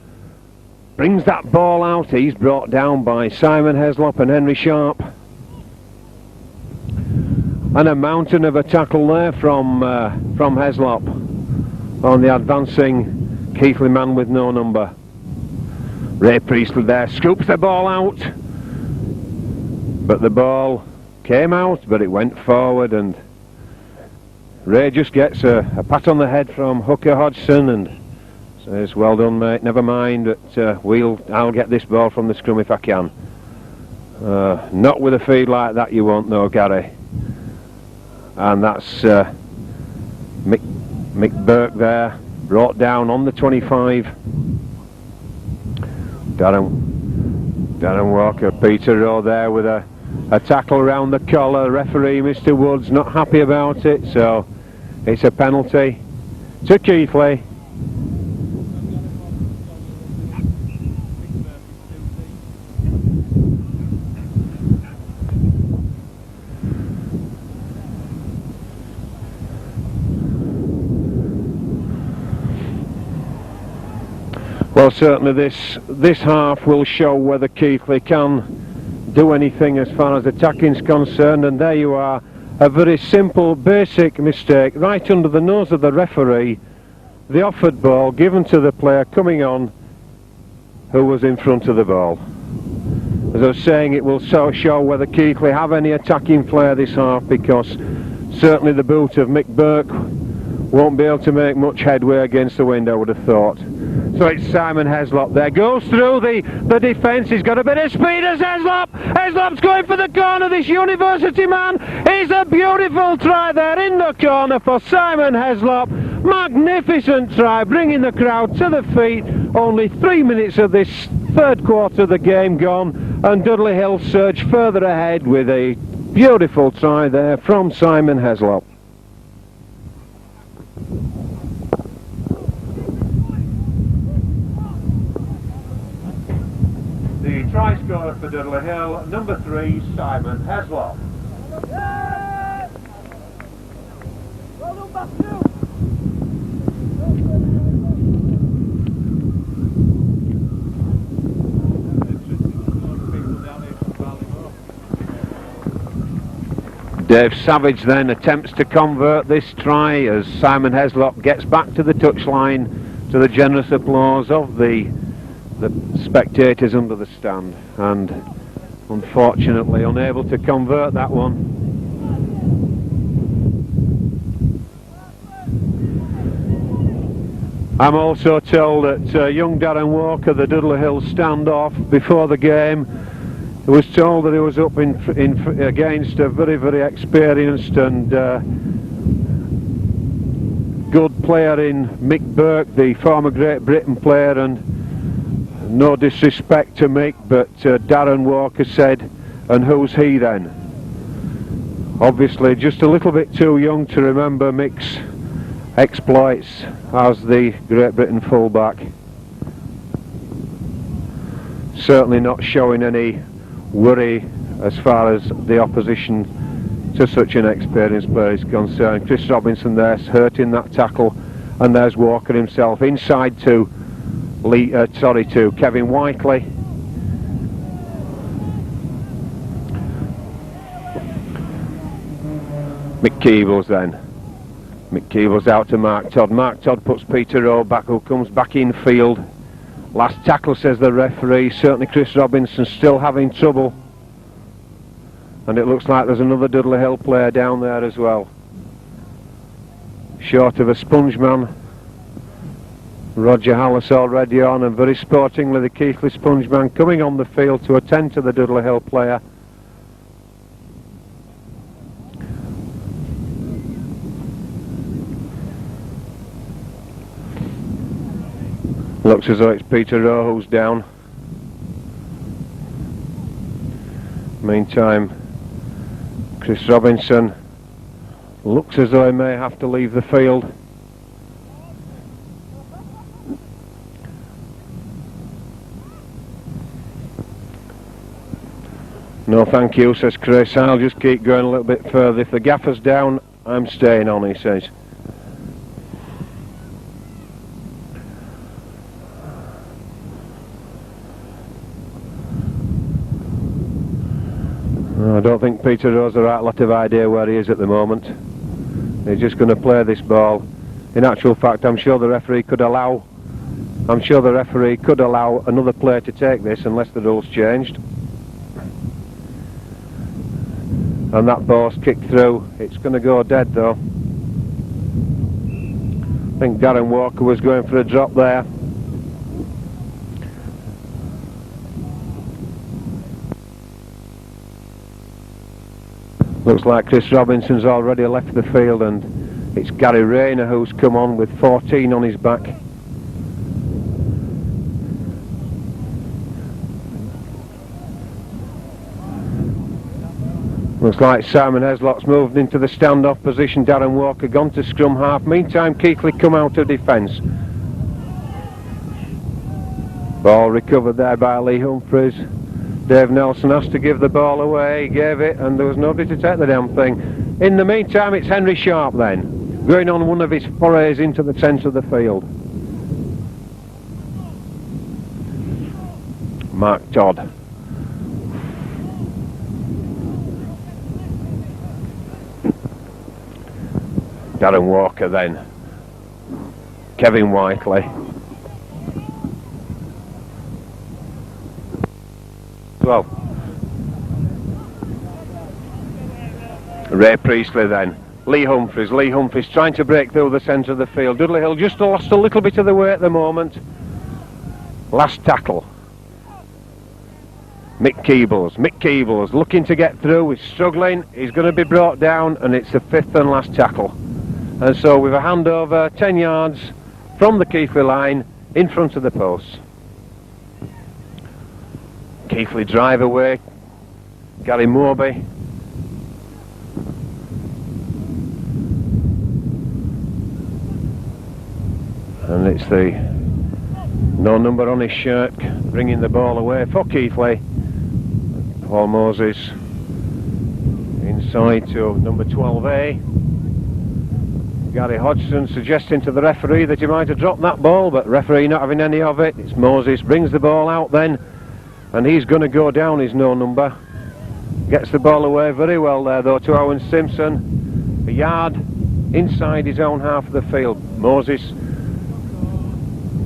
brings that ball out. He's brought down by Simon Heslop and Henry Sharp. And a mountain of a tackle there from Heslop on the advancing Keighley man with no number. Ray Priestley there scoops the ball out, but the ball came out, but it went forward, and Ray just gets a pat on the head from Hooker Hodgson and says, well done mate, never mind, but I'll get this ball from the scrum if I can. Not with a feed like that you won't know, Gary. And that's Mick Burke there, brought down on the 25. Darren Walker, Peter Rowe there with a tackle around the collar. Referee Mr Woods not happy about it, so it's a penalty to Keighley. Well, certainly this half will show whether Keighley can do anything as far as attacking is concerned, and there you are, a very simple, basic mistake right under the nose of the referee. The offered ball given to the player coming on who was in front of the ball. As I was saying, it will show whether Keighley have any attacking flair this half, because certainly the boot of Mick Burke won't be able to make much headway against the wind, I would have thought. So it's Simon Heslop there, goes through the defence. He's got a bit of speed as Heslop's going for the corner, this university man. It's a beautiful try there in the corner for Simon Heslop. Magnificent try, bringing the crowd to the feet. Only 3 minutes of this third quarter of the game gone, and Dudley Hill surge further ahead with a beautiful try there from Simon Heslop. The try scorer for Dudley Hill, number 3, Simon Heslop. Dave Savage then attempts to convert this try as Simon Heslop gets back to the touchline to the generous applause of the spectators under the stand, and Unfortunately unable to convert that one. I'm also told that young Darren Walker, the Dudley Hill standoff before the game, was told that he was up against a very, very experienced and good player in Mick Burke, the former Great Britain player, and no disrespect to Mick, but Darren Walker said, and who's he then? Obviously just a little bit too young to remember Mick's exploits as the Great Britain fullback. Certainly not showing any worry as far as the opposition to such an experienced player is concerned. Chris Robinson there's hurting that tackle, and there's Walker himself inside to Kevin Whiteley. Mick Keebles then. Mick Keebles out to Mark Todd. Mark Todd puts Peter Rowe back, who comes back in field. Last tackle, says the referee. Certainly Chris Robinson still having trouble. And it looks like there's another Dudley Hill player down there as well. Short of a sponge man. Roger Hallis already on, and very sportingly the Keighley sponge man coming on the field to attend to the Dudley Hill player. Looks as though it's Peter Rowe who's down. Meantime, Chris Robinson looks as though he may have to leave the field. No thank you, says Chris, I'll just keep going a little bit further. If the gaffer's down, I'm staying on, he says. I don't think Peter Rowe's the right lot of idea where he is at the moment. He's just going to play this ball. In actual fact, I'm sure the referee could allow another player to take this unless the rules changed. And that ball's kicked through. It's going to go dead though. I think Darren Walker was going for a drop there. Looks like Chris Robinson's already left the field, and it's Gary Rayner who's come on with 14 on his back. Looks like Simon Heslock's moved into the standoff position. Darren Walker gone to scrum half. Meantime, Keighley come out of defence. Ball recovered there by Lee Humphries. Dave Nelson asked to give the ball away. He gave it, and there was nobody to take the damn thing. In the meantime, it's Henry Sharp then, going on one of his forays into the centre of the field. Mark Todd. Darren Walker then. Kevin Whiteley. Well, Ray Priestley then. Lee Humphries trying to break through the centre of the field. Dudley Hill just lost a little bit of the way at the moment. Last tackle. Mick Keebles looking to get through. He's struggling. He's going to be brought down, and it's the fifth and last tackle. And so with a handover 10 yards from the Keighley line in front of the post. Keighley drive away. Gary Moorby. And it's the no number on his shirt bringing the ball away for Keighley. Paul Moses inside to number 12A. Gary Hodgson suggesting to the referee that he might have dropped that ball, but referee not having any of it. It's Moses, brings the ball out then, and he's going to go down his no number. Gets the ball away very well there though to Owen Simpson. A yard inside his own half of the field. Moses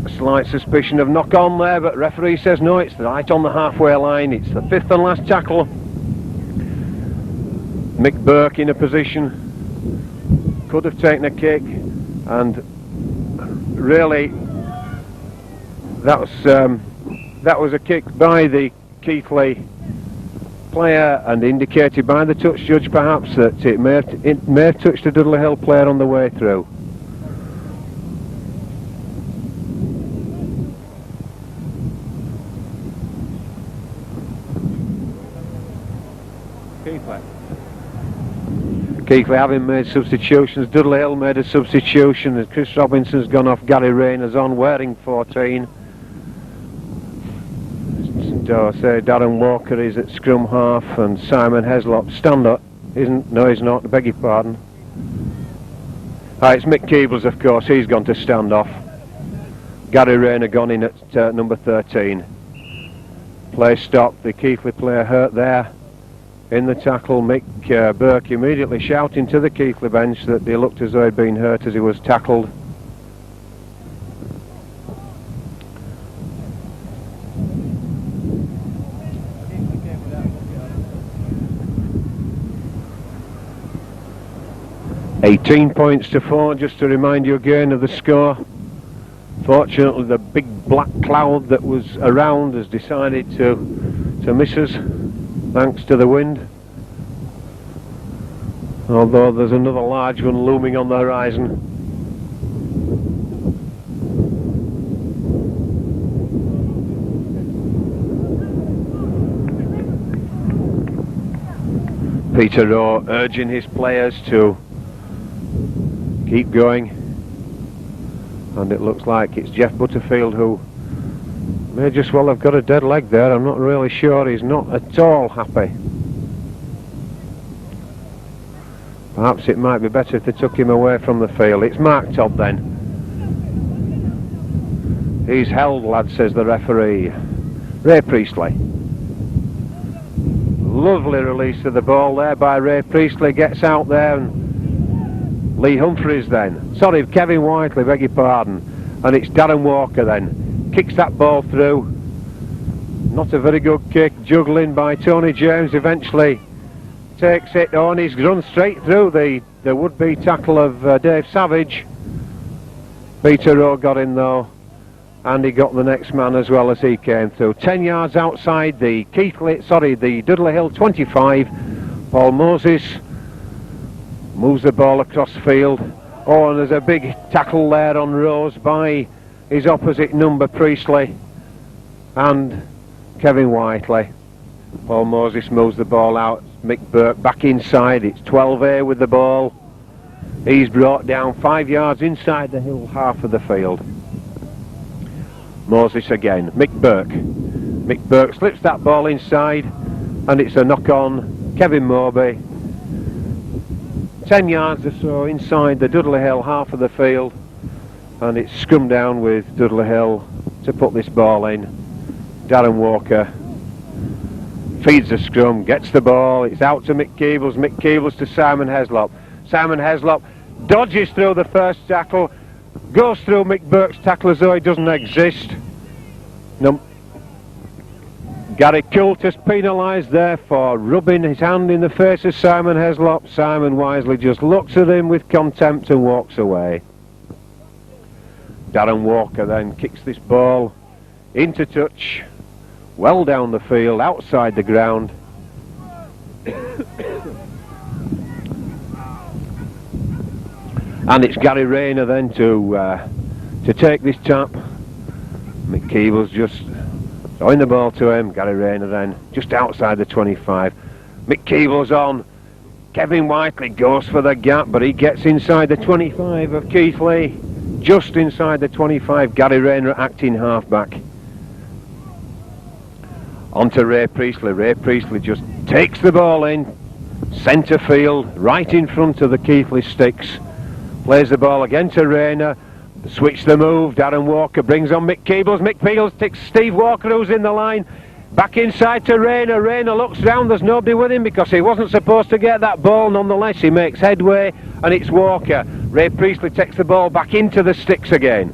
A slight suspicion of knock on there, but referee says no, it's right on the halfway line. It's the fifth and last tackle. Mick Burke in a position, could have taken a kick, and really that was a kick by the Keighley player, and indicated by the touch judge perhaps that it may have touched the Dudley Hill player on the way through. Keighley having made substitutions. Dudley Hill made a substitution, and Chris Robinson's gone off. Gary Rayner's on, wearing 14. So say Darren Walker is at scrum half, and Simon Heslop stand up. No, he's not, I beg your pardon. It's Mick Keebles, of course, he's gone to stand off. Gary Rayner gone in at number 13. Play stopped, the Keighley player hurt there in the tackle. Mick Burke immediately shouting to the Keighley bench that they looked as though he'd been hurt as he was tackled. "18 points to 4, just to remind you again of the score. Fortunately, the big black cloud that was around has decided to miss us, thanks to the wind. Although there's another large one looming on the horizon. Peter Rowe urging his players to keep going, and it looks like it's Jeff Butterfield who may just well have got a dead leg there. I'm not really sure. He's not at all happy. Perhaps it might be better if they took him away from the field. It's Mark Todd then. He's held, lad, says the referee. Ray Priestley. Lovely release of the ball there by Ray Priestley. Gets out there, and Lee Humphreys then. Sorry, Kevin Whiteley, beg your pardon. And it's Darren Walker then. Kicks that ball through. Not a very good kick. Juggling by Tony James. Eventually takes it on. He's run straight through the would-be tackle of Dave Savage. Peter Rowe got in though, and he got the next man as well as he came through. 10 yards outside the the Dudley Hill 25. Paul Moses moves the ball across field. Oh, and there's a big tackle there on Rose by his opposite number, Priestley, and Kevin Whiteley. Paul Moses moves the ball out. Mick Burke back inside. It's 12A with the ball. He's brought down 5 yards inside the Hill half of the field. Moses again. Mick Burke. Mick Burke slips that ball inside, and it's a knock on Kevin Moby. 10 yards or so inside the Dudley Hill half of the field, and it's scrum down with Dudley Hill to put this ball in. Darren Walker feeds the scrum, gets the ball, it's out to Mick Keebles. Mick Keebles to Simon Heslop. Simon Heslop dodges through the first tackle, goes through Mick Burke's tackle as though he doesn't exist. Gary Coulter's penalised there for rubbing his hand in the face of Simon Heslop. Simon wisely just looks at him with contempt and walks away. Darren Walker then kicks this ball into touch, well down the field, outside the ground. And it's Gary Rayner then to take this tap. Mick Keebles just throwing the ball to him. Gary Rayner then just outside the 25. Mick Keebles on. Kevin Whiteley goes for the gap, but he gets inside the 25 of Keighley. Just inside the 25. Gary Rayner acting halfback. On to Ray Priestley. Ray Priestley just takes the ball in centre field, right in front of the Keighley sticks. Plays the ball again to Rayner. Switch the move. Darren Walker brings on Mick Keebles. Mick Keebles takes Steve Walker, who's in the line. Back inside to Rayner. Rayner looks round. There's nobody with him because he wasn't supposed to get that ball. Nonetheless, he makes headway, and it's Walker. Ray Priestley takes the ball back into the sticks again.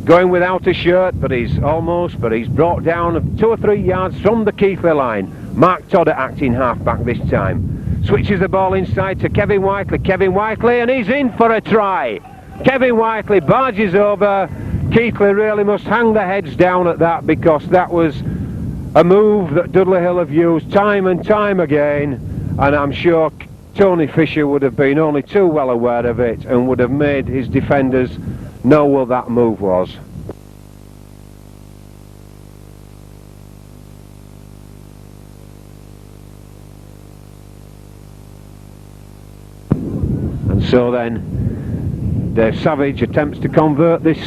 going without a shirt, but he's brought down 2 or 3 yards from the Keighley line. Mark Todd acting half-back this time. Switches the ball inside to Kevin Whiteley, and he's in for a try. Kevin Whiteley barges over. Keighley really must hang their heads down at that, because that was a move that Dudley Hill have used time and time again, and I'm sure Tony Fisher would have been only too well aware of it and would have made his defenders know what that move was. And so then Dave Savage attempts to convert this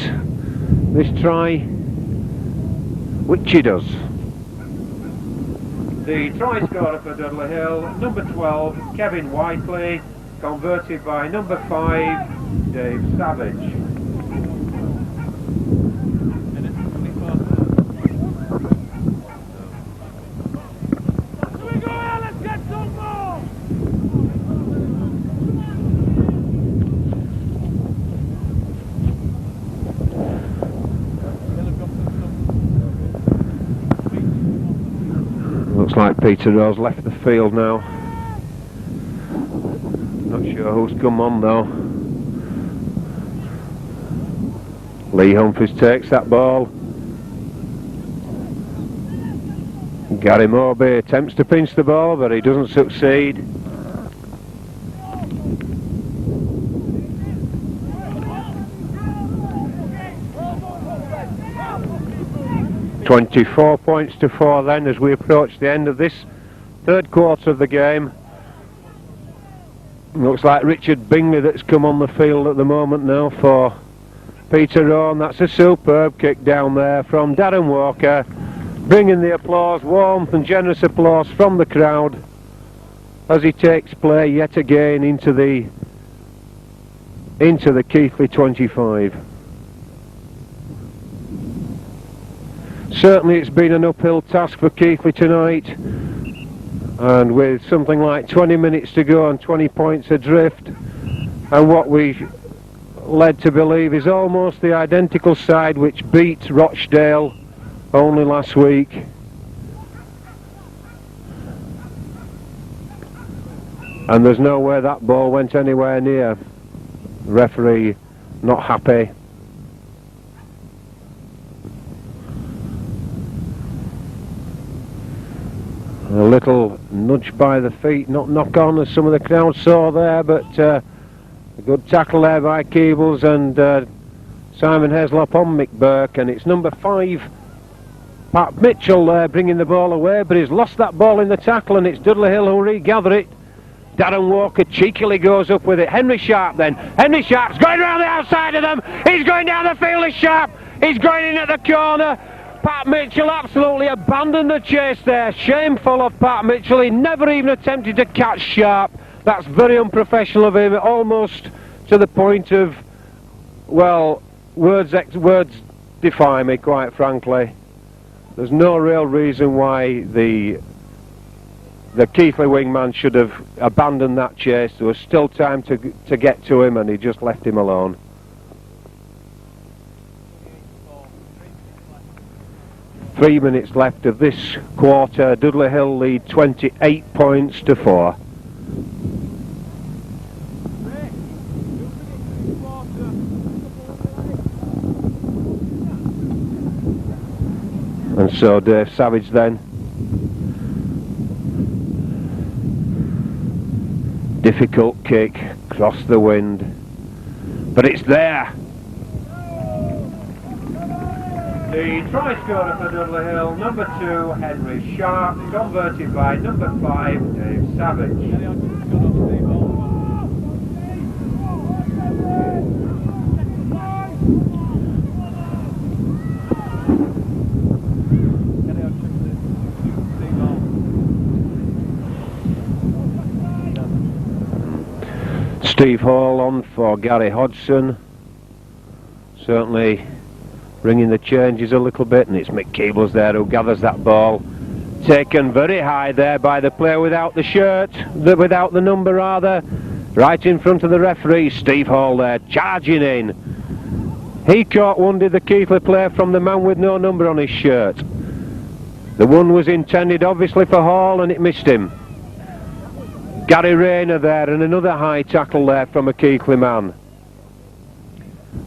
try, which he does. The try scorer for Dudley Hill, number 12, Kevin Whiteley, converted by number 5, Dave Savage. Looks like Peter Rose left the field now. Not sure who's come on though. Lee Humphries takes that ball. Gary Morby attempts to pinch the ball, but he doesn't succeed. "24 points to 4 then as we approach the end of this third quarter of the game. Looks like Richard Bingley that's come on the field at the moment now for Peter Rowan. That's a superb kick down there from Darren Walker, bringing the applause, warmth and generous applause from the crowd as he takes play yet again into the Keighley 25. Certainly it's been an uphill task for Keighley tonight, and with something like 20 minutes to go and 20 points adrift, and what we led to believe is almost the identical side which beat Rochdale only last week. And there's no way that ball went anywhere near. The referee not happy. A little nudge by the feet, not knock on as some of the crowd saw there, but a good tackle there by Keebles and Simon Heslop on Mick Burke, and it's number 5, Pat Mitchell there bringing the ball away, but he's lost that ball in the tackle, and it's Dudley Hill who regather it. Darren Walker cheekily goes up with it. Henry Sharp then. Henry Sharp's going around the outside of them. He's going down the field as Sharp. He's going in at the corner. Pat Mitchell absolutely abandoned the chase there. Shameful of Pat Mitchell. He never even attempted to catch Sharp. That's very unprofessional of him, almost to the point of, well, words defy me, quite frankly. There's no real reason why the Keighley wingman should have abandoned that chase. There was still time to get to him, and he just left him alone. Three minutes left of this quarter. Dudley Hill lead 28 points to 4. And so Dave Savage then. Difficult kick, across the wind, but it's there. The try scorer for Dudley Hill, number 2, Henry Sharp, converted by number 5, Dave Savage. Steve Hall on for Gary Hodgson, certainly bringing the changes a little bit, and it's Mick Keebles there who gathers that ball, taken very high there by the player without the shirt, without the number rather, right in front of the referee. Steve Hall there charging in. He caught one, did the Keighley player, from the man with no number on his shirt. The one was intended obviously for Hall and it missed him. Gary Rayner there, and another high tackle there from a Keighley man.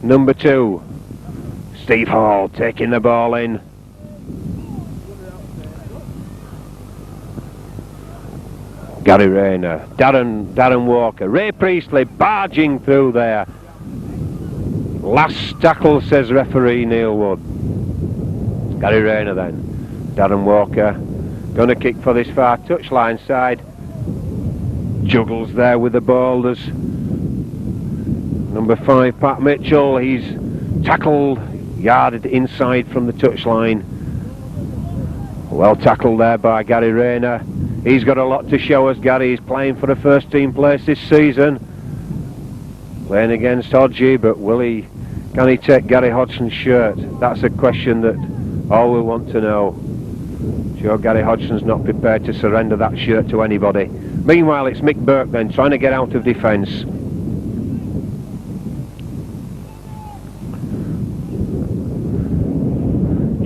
Number 2, Steve Hall taking the ball in. Gary Rayner, Darren Walker, Ray Priestley barging through there. Last tackle, says referee Neil Wood. Gary Rayner then. Darren Walker going to kick for this far touchline side. Juggles there with the ball. There's number 5, Pat Mitchell. He's tackled, yarded inside from the touchline. Well tackled there by Gary Rayner. He's got a lot to show us, Gary. He's playing for a first team place this season. Playing against Hodgie, but can he take Gary Hodgson's shirt? That's a question that all we want to know. Sure, Gary Hodgson's not prepared to surrender that shirt to anybody. Meanwhile, it's Mick Burke then, trying to get out of defence.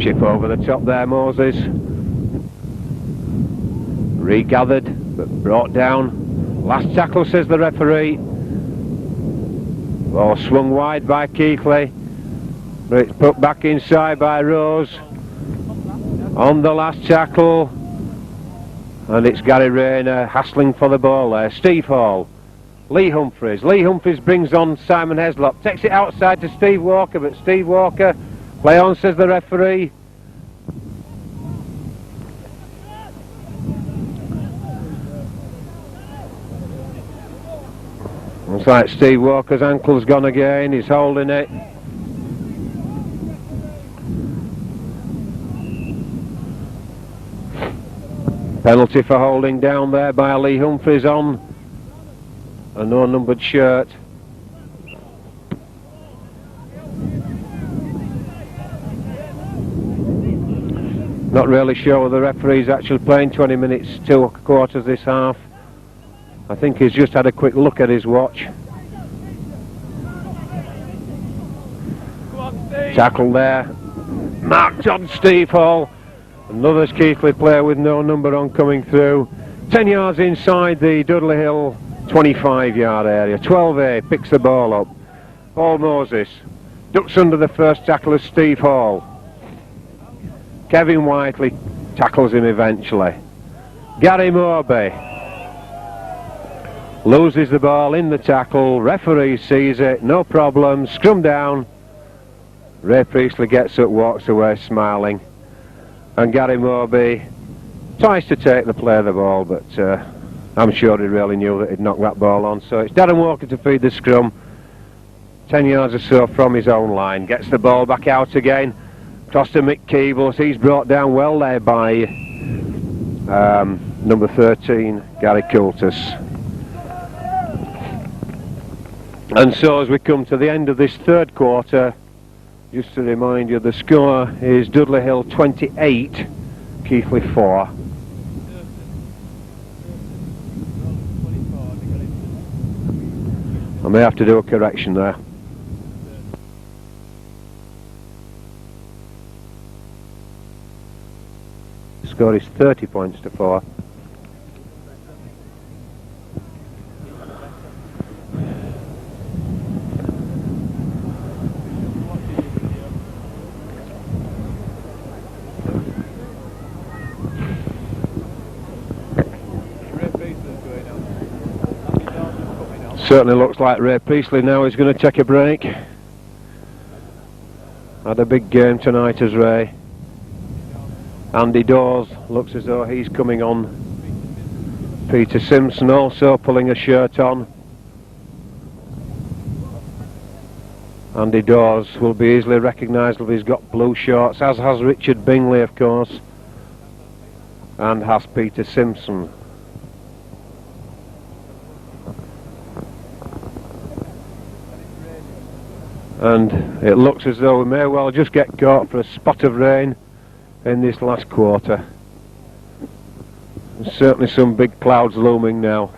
Chip over the top there, Moses. Regathered, but brought down. Last tackle, says the referee. Ball swung wide by Keighley, but it's put back inside by Rose. On the last tackle, and it's Gary Rayner hassling for the ball there. Steve Hall, Lee Humphries. Lee Humphries brings on Simon Heslop, takes it outside to Steve Walker, but Steve Walker, play on, says the referee. Looks like Steve Walker's ankle's gone again, he's holding it. Penalty for holding down there by Lee Humphries on a no-numbered shirt. Not really sure whether the referee's actually playing 20 minutes, 2 quarters this half. I think he's just had a quick look at his watch. Tackle there. Marked on Steve Hall. Another Keighley player with no number on coming through. 10 yards inside the Dudley Hill 25-yard area. 12A picks the ball up. Paul Moses ducks under the first tackle of Steve Hall. Kevin Whiteley tackles him eventually. Gary Moorby loses the ball in the tackle. Referee sees it, no problem. Scrum down. Ray Priestley gets up, walks away smiling. And Gary Moorby tries to take the play of the ball, but I'm sure he really knew that he'd knocked that ball on. So it's Darren Walker to feed the scrum. 10 yards or so from his own line. Gets the ball back out again. Toss to Mick Keebles. He's brought down well there by number 13, Gary Coulter. And so as we come to the end of this third quarter, just to remind you, the score is Dudley Hill 28, Keighley 4. I may have to do a correction there. The score is 30 points to 4. Certainly looks like Ray Priestley now is going to take a break. Had a big game tonight as Ray. Andy Dawes looks as though he's coming on. Peter Simpson also pulling a shirt on. Andy Dawes will be easily recognisable. He's got blue shorts, as has Richard Bingley, of course, and has Peter Simpson. And it looks as though we may well just get caught for a spot of rain in this last quarter. There's certainly some big clouds looming now.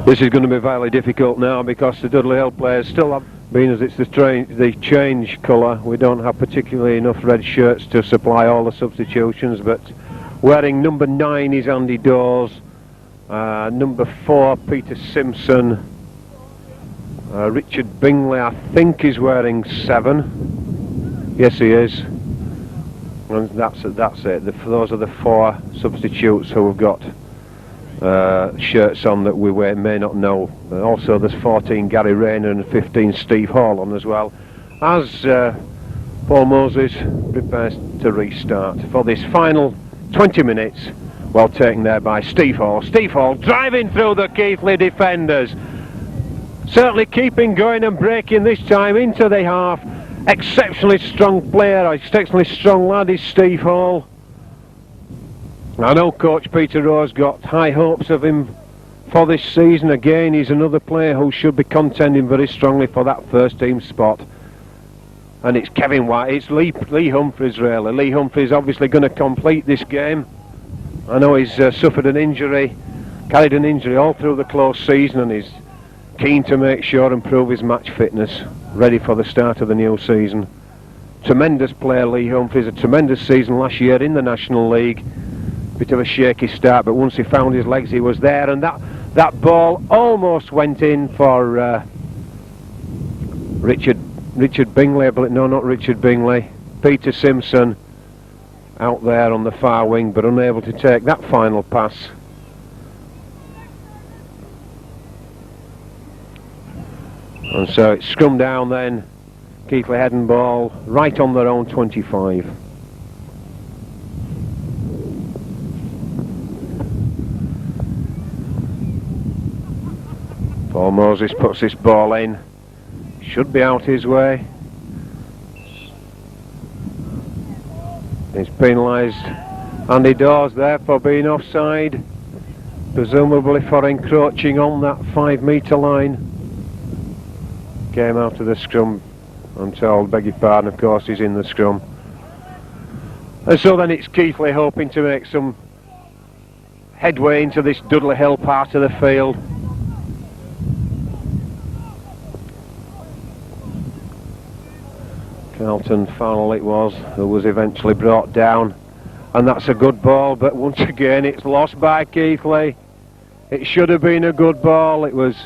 This is going to be very difficult now because the Dudley Hill players still have, being as it's the change colour, we don't have particularly enough red shirts to supply all the substitutions, but wearing number 9 is Andy Dawes, number 4 Peter Simpson, Richard Bingley I think is wearing 7, yes he is, and that's it. Those are the 4 substitutes who have got shirts on that we may not know. Also there's 14 Gary Rayner and 15 Steve Hall on as well, as Paul Moses prepares to restart for this final 20 minutes, well taken there by Steve Hall. Steve Hall driving through the Keighley defenders, certainly keeping going and breaking this time into the half. Exceptionally strong player, exceptionally strong lad is Steve Hall. I know Coach Peter Rose got high hopes of him for this season. Again, he's another player who should be contending very strongly for that first team spot. And it's Kevin White, it's Lee Humphries really. Lee Humphries obviously going to complete this game. I know he's suffered an injury, carried an injury all through the close season, and he's keen to make sure and prove his match fitness, ready for the start of the new season. Tremendous player Lee Humphries, a tremendous season last year in the National League. Bit of a shaky start, but once he found his legs he was there, and that ball almost went in for Richard Bingley, but no, not Richard Bingley, Peter Simpson out there on the far wing, but unable to take that final pass. And so it's scrum down then, Keighley head and ball right on their own 25. Paul Moses puts this ball in, should be out his way. He's penalised Andy Dawes there for being offside, presumably for encroaching on that 5 metre line. Came out of the scrum, I'm told, beg your pardon, of course he's in the scrum. And so then it's Keighley hoping to make some headway into this Dudley Hill part of the field. Carlton Farrell it was, who was eventually brought down, and that's a good ball, but once again it's lost by Keighley. It should have been a good ball. It was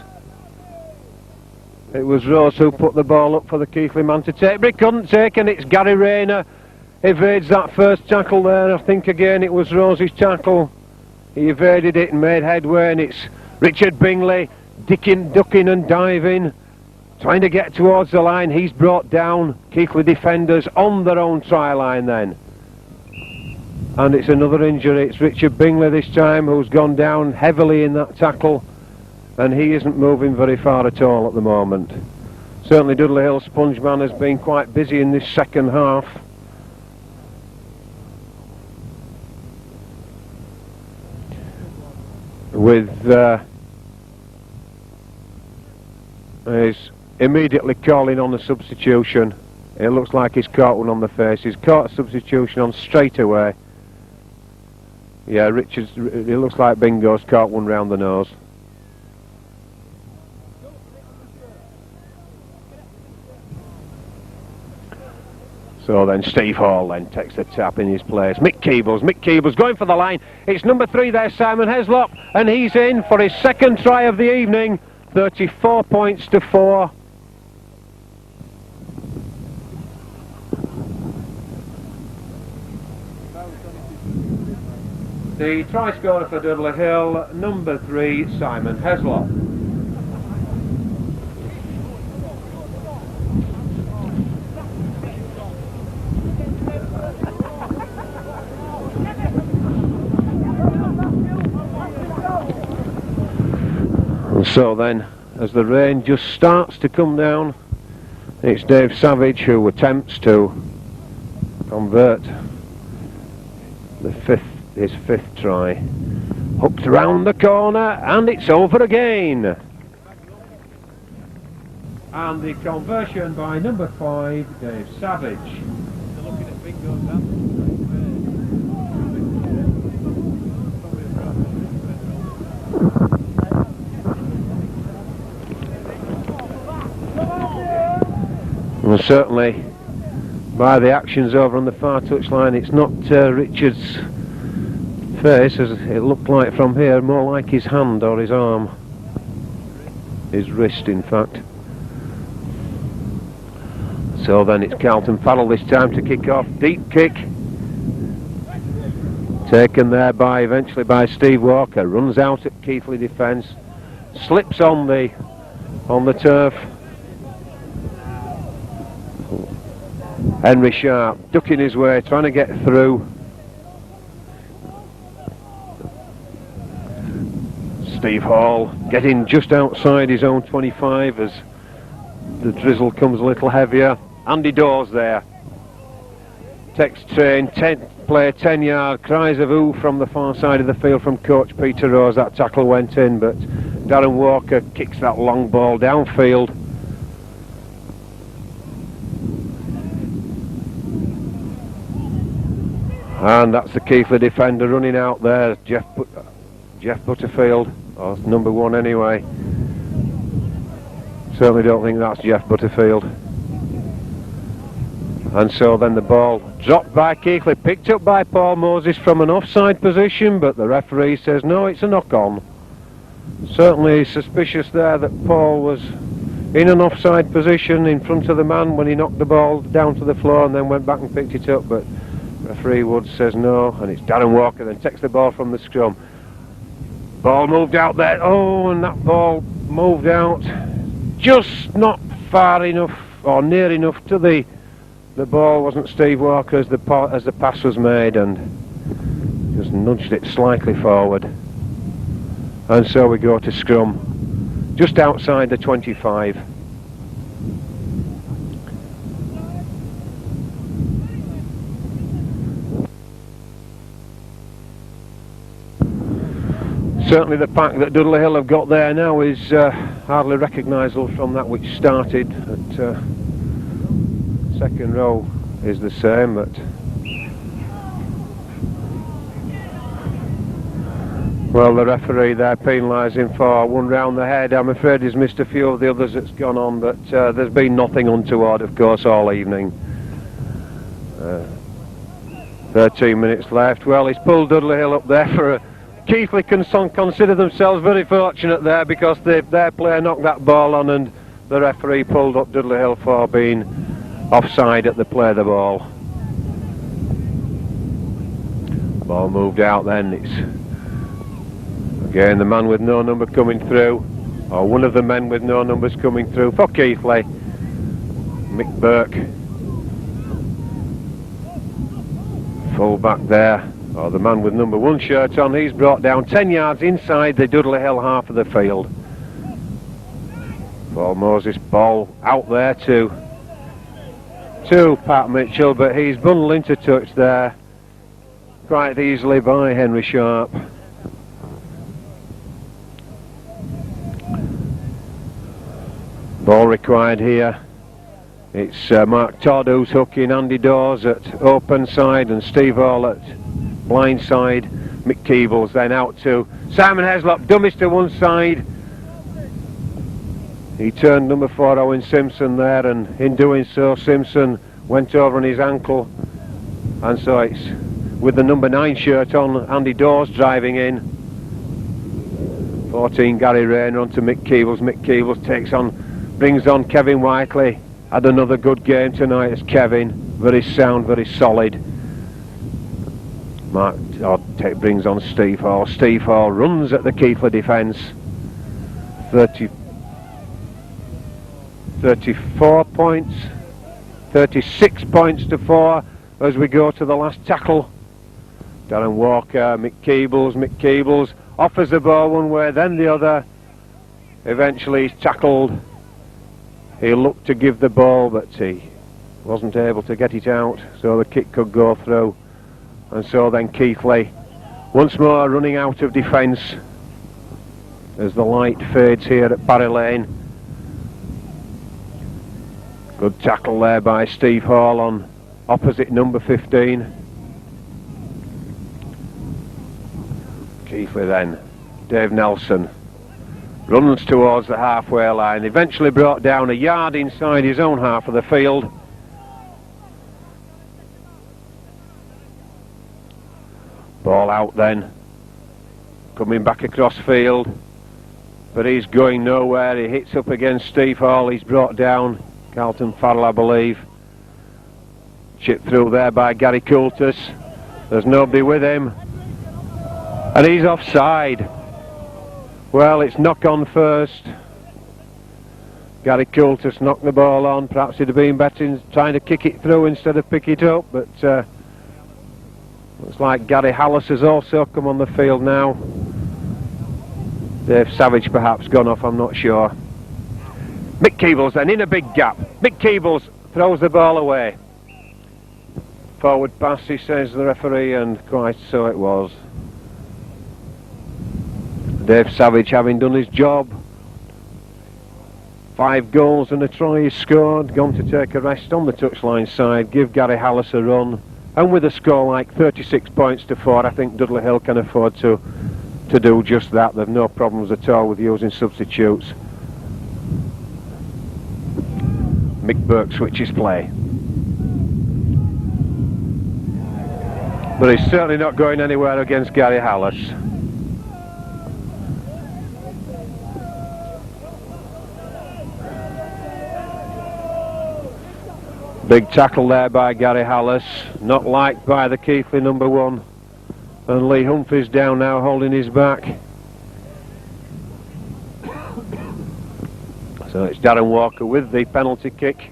Rose who put the ball up for the Keighley man to take, but he couldn't take, and it's Gary Rayner evades that first tackle there. I think again it was Rose's tackle. He evaded it and made headway, and it's Richard Bingley ducking and diving, trying to get towards the line. He's brought down. Keighley defenders on their own try line then. And it's another injury. It's Richard Bingley this time who's gone down heavily in that tackle, and he isn't moving very far at all at the moment. Certainly Dudley Hill Spongeman has been quite busy in this second half. With he's immediately calling on the substitution. It looks like he's caught one on the face. He's caught a substitution on straight away. Yeah, it looks like Bingo's caught one round the nose. So then Steve Hall then takes the tap in his place. Mick Keebles going for the line. It's number 3 there, Simon Heslop, and he's in for his second try of the evening. 34 points to 4. The try scorer for Dudley Hill, number 3, Simon Heslop. And so then, as the rain just starts to come down, it's Dave Savage who attempts to convert his fifth try. Hooked round the corner, and it's over again. And the conversion by number 5, Dave Savage. Looking at Bingo. Well, certainly by the actions over on the far touchline, it's not Richard's face as it looked like from here, more like his hand or his arm, his wrist in fact. So then it's Carlton Farrell this time to kick off. Deep kick taken there eventually by Steve Walker, runs out at Keighley defence, slips on the turf. Henry Sharp ducking his way, trying to get through. Steve Hall getting just outside his own 25 as the drizzle comes a little heavier. Andy Dawes there. Text train, play 10 yard, cries of ooh from the far side of the field from coach Peter Rose. That tackle went in, but Darren Walker kicks that long ball downfield. And that's the Keighley defender running out there, Jeff Butterfield, or number 1 anyway. Certainly don't think that's Jeff Butterfield. And so then the ball dropped by Keighley, picked up by Paul Moses from an offside position, but the referee says no, it's a knock-on. Certainly suspicious there that Paul was in an offside position in front of the man when he knocked the ball down to the floor and then went back and picked it up, but referee Woods says no, and it's Darren Walker then takes the ball from the scrum. Ball moved out there, oh, and that ball moved out just not far enough or near enough to the ball. Wasn't Steve Walker as the pass was made, and just nudged it slightly forward. And so we go to scrum just outside the 25. Certainly the pack that Dudley Hill have got there now is hardly recognisable from that which started at second row is the same, but well, the referee there penalising for one round the head. I'm afraid he's missed a few of the others that's gone on, but there's been nothing untoward of course all evening. 13 minutes left. Well, he's pulled Dudley Hill up there for a Keighley can consider themselves very fortunate there because their player knocked that ball on and the referee pulled up Dudley Hill for being offside at the play of the ball. Ball moved out then. It's again the man with no number coming through, or one of the men with no numbers coming through for Keighley. Mick Burke, full back there. Oh, the man with number 1 shirt on, he's brought down 10 yards inside the Dudley Hill half of the field. Paul Moses, ball out there to Pat Mitchell, but he's bundled into touch there quite easily by Henry Sharp. Ball required here. It's Mark Todd who's hooking Andy Dawes at open side and Steve Hall at blind side. Mick Keebles then out to Simon Heslop, dummies to one side. He turned number 4 Owen Simpson there, and in doing so Simpson went over on his ankle, and so it's with the number 9 shirt on Andy Dawes driving in. 14 Gary Rayner onto Mick Keebles. Mick Keebles brings on Kevin Whiteley. Had another good game tonight as Kevin, very sound, very solid. Mark Todd brings on Steve Hall. Steve Hall runs at the Keighley defence. 34 points, 36 points to 4 as we go to the last tackle. Darren Walker, Mick Keebles offers the ball one way then the other. Eventually he's tackled. He looked to give the ball, but he wasn't able to get it out, so the kick could go through. And so then Keighley once more running out of defence as the light fades here at Parry Lane. Good tackle there by Steve Hall on opposite number 15. Keighley then, Dave Nelson Runs towards the halfway line, eventually brought down a yard inside his own half of the field. Ball out then, coming back across field, but he's going nowhere. He hits up against Steve Hall. He's brought down, Carlton Farrell I believe. Chipped through there by Gary Coulter. There's nobody with him, and he's offside. Well, it's knock on first. Gary Coulter knocked the ball on. Perhaps he'd have been better in trying to kick it through instead of pick it up, but looks like Gary Hallis has also come on the field now. Dave Savage perhaps gone off, I'm not sure. Mick Keebles then in a big gap. Mick Keebles throws the ball away. Forward pass, he says, the referee, and quite so it was. Dave Savage having done his job. 5 goals and a try he's scored. Gone to take a rest on the touchline side, give Gary Hallis a run. And with a score like 36 points to 4, I think Dudley Hill can afford to do just that. They've no problems at all with using substitutes. Mick Burke switches play. But he's certainly not going anywhere against Gary Hallis. Big tackle there by Gary Hallis, not liked by the Keighley number 1. And Lee Humphries down now holding his back. So it's Darren Walker with the penalty kick.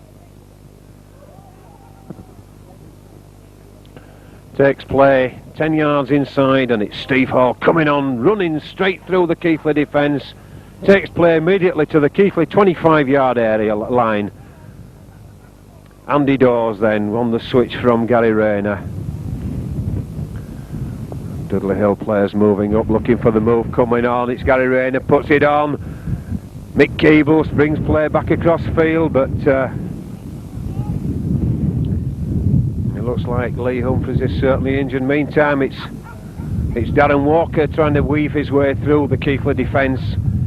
Takes play 10 yards inside, and it's Steve Hall coming on, running straight through the Keighley defence. Takes play immediately to the Keighley 25-yard area line. Andy Dawes then on the switch from Gary Rayner. Dudley Hill players moving up, looking for the move coming on. It's Gary Rayner, puts it on. Mick Keebles brings play back across field, but it looks like Lee Humphries is certainly injured. Meantime, it's Darren Walker trying to weave his way through the Keighley defence.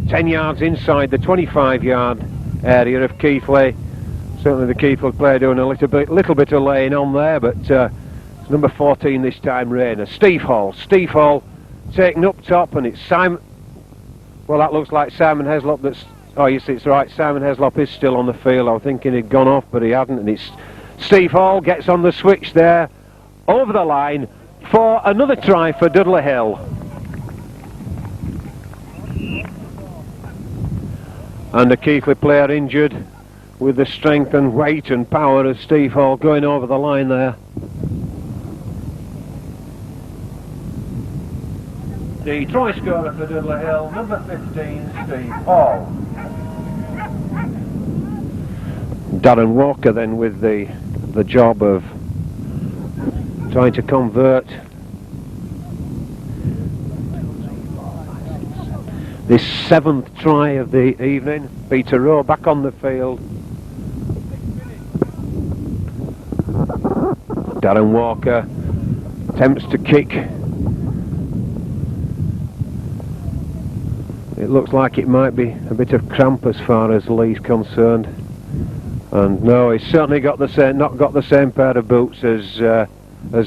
10 yards inside the 25-yard area of Keighley. Certainly the Keighley player doing a little bit of laying on there, but it's number 14 this time, Rayner. Steve Hall taken up top, and it's Simon. Well, that looks like Simon Heslop. Oh yes, it's right, Simon Heslop is still on the field. I was thinking he'd gone off, but he hadn't, and it's Steve Hall gets on the switch there, over the line for another try for Dudley Hill. And a Keighley player injured, with the strength and weight and power of Steve Hall going over the line there. The try scorer for Dudley Hill, number 15, Steve Hall. Darren Walker then with the job of trying to convert this 7th try of the evening. Peter Rowe back on the field. Darren Walker attempts to kick. It looks like it might be a bit of cramp as far as Lee's concerned. And no, he's certainly not got the same pair of boots as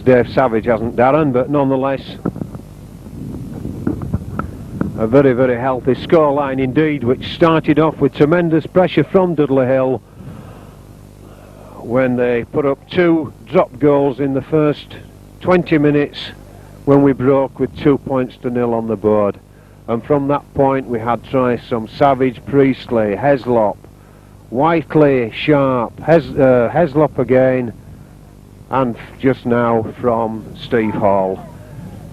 Dave Savage, hasn't Darren, but nonetheless a very, very healthy scoreline indeed, which started off with tremendous pressure from Dudley Hill when they put up 2 drop goals in the first 20 minutes when we broke with 2 points to 0 on the board. And from that point we had tries from Savage, Priestley, Heslop, Whiteley, Sharp, Heslop again, and just now from Steve Hall.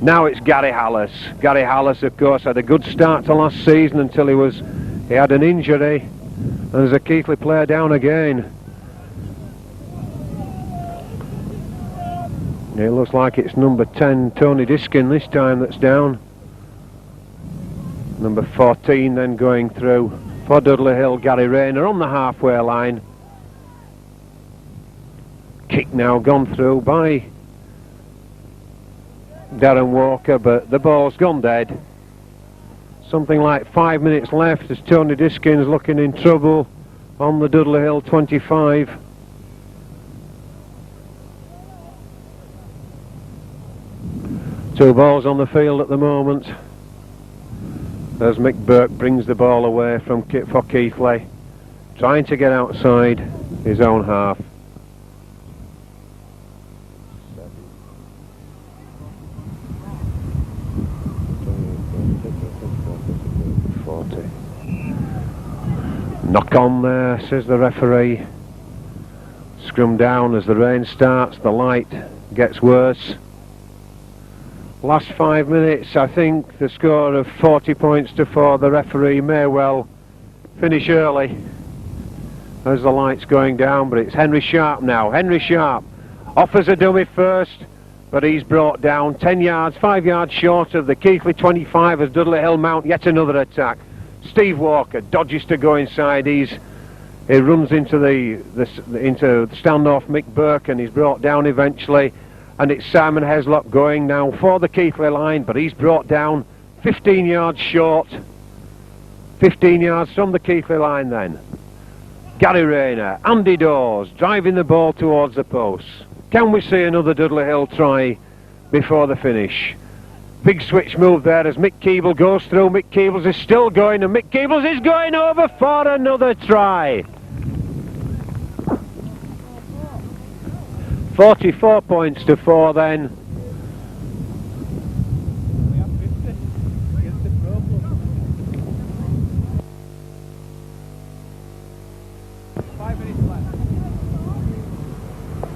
Now it's Gary Hallis. Gary Hallis, of course, had a good start to last season until he had an injury, and there's a Keighley player down again. It looks like it's number 10, Tony Diskin, this time that's down. Number 14 then going through for Dudley Hill, Gary Rayner on the halfway line. Kick now gone through by Darren Walker, but the ball's gone dead. Something like 5 minutes left as Tony Diskin's looking in trouble on the Dudley Hill 25. Two balls on the field at the moment as Mick Burke brings the ball away for Keighley, trying to get outside his own half. Knock on there, says the referee. Scrum down as the rain starts, the light gets worse. Last 5 minutes, I think the score of 40 points to 4. The referee may well finish early as the light's going down, but it's Henry Sharp now. Henry Sharp offers a dummy first, but he's brought down 10 yards, 5 yards short of the Keighley 25 as Dudley Hill mount yet another attack. Steve Walker dodges to go inside. He runs into the standoff Mick Burke, and he's brought down eventually. And it's Simon Heslop going now for the Keighley line, but he's brought down 15 yards short. 15 yards from the Keighley line then. Gary Rayner, Andy Dawes driving the ball towards the posts. Can we see another Dudley Hill try before the finish? Big switch move there as Mick Keeble goes through. Mick Keebles is still going, and Mick Keebles is going over for another try. 44 points to 4 then.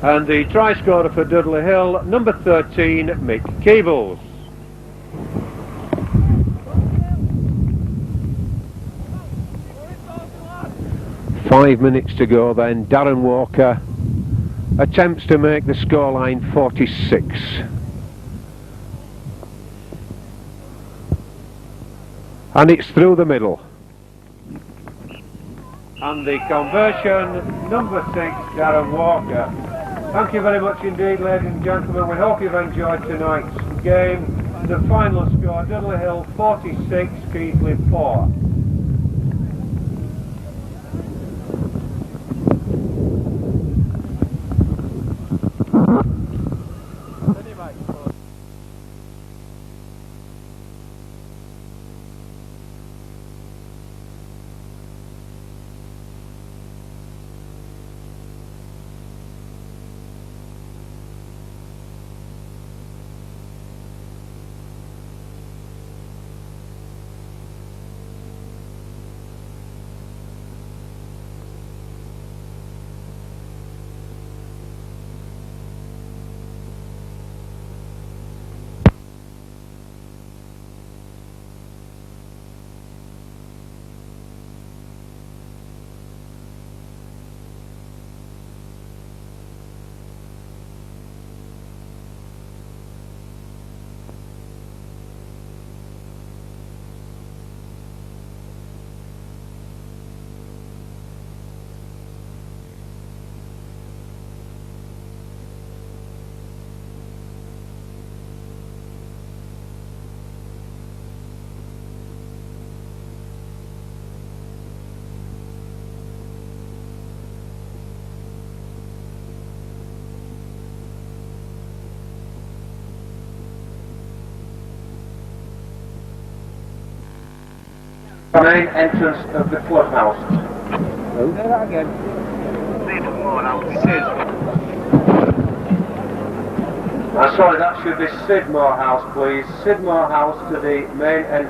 And the try scorer for Dudley Hill, number 13, Mick Keebles. Five minutes to go then. Darren Walker attempts to make the scoreline 46. And it's through the middle. And the conversion, number 6, Darren Walker. Thank you very much indeed, ladies and gentlemen. We hope you've enjoyed tonight's game. The final score, Dudley Hill 46, Keighley 4. Main entrance of the clubhouse. Oh. Say that again. Sorry, that should be Sidmore House, please. Sidmore House to the main entrance.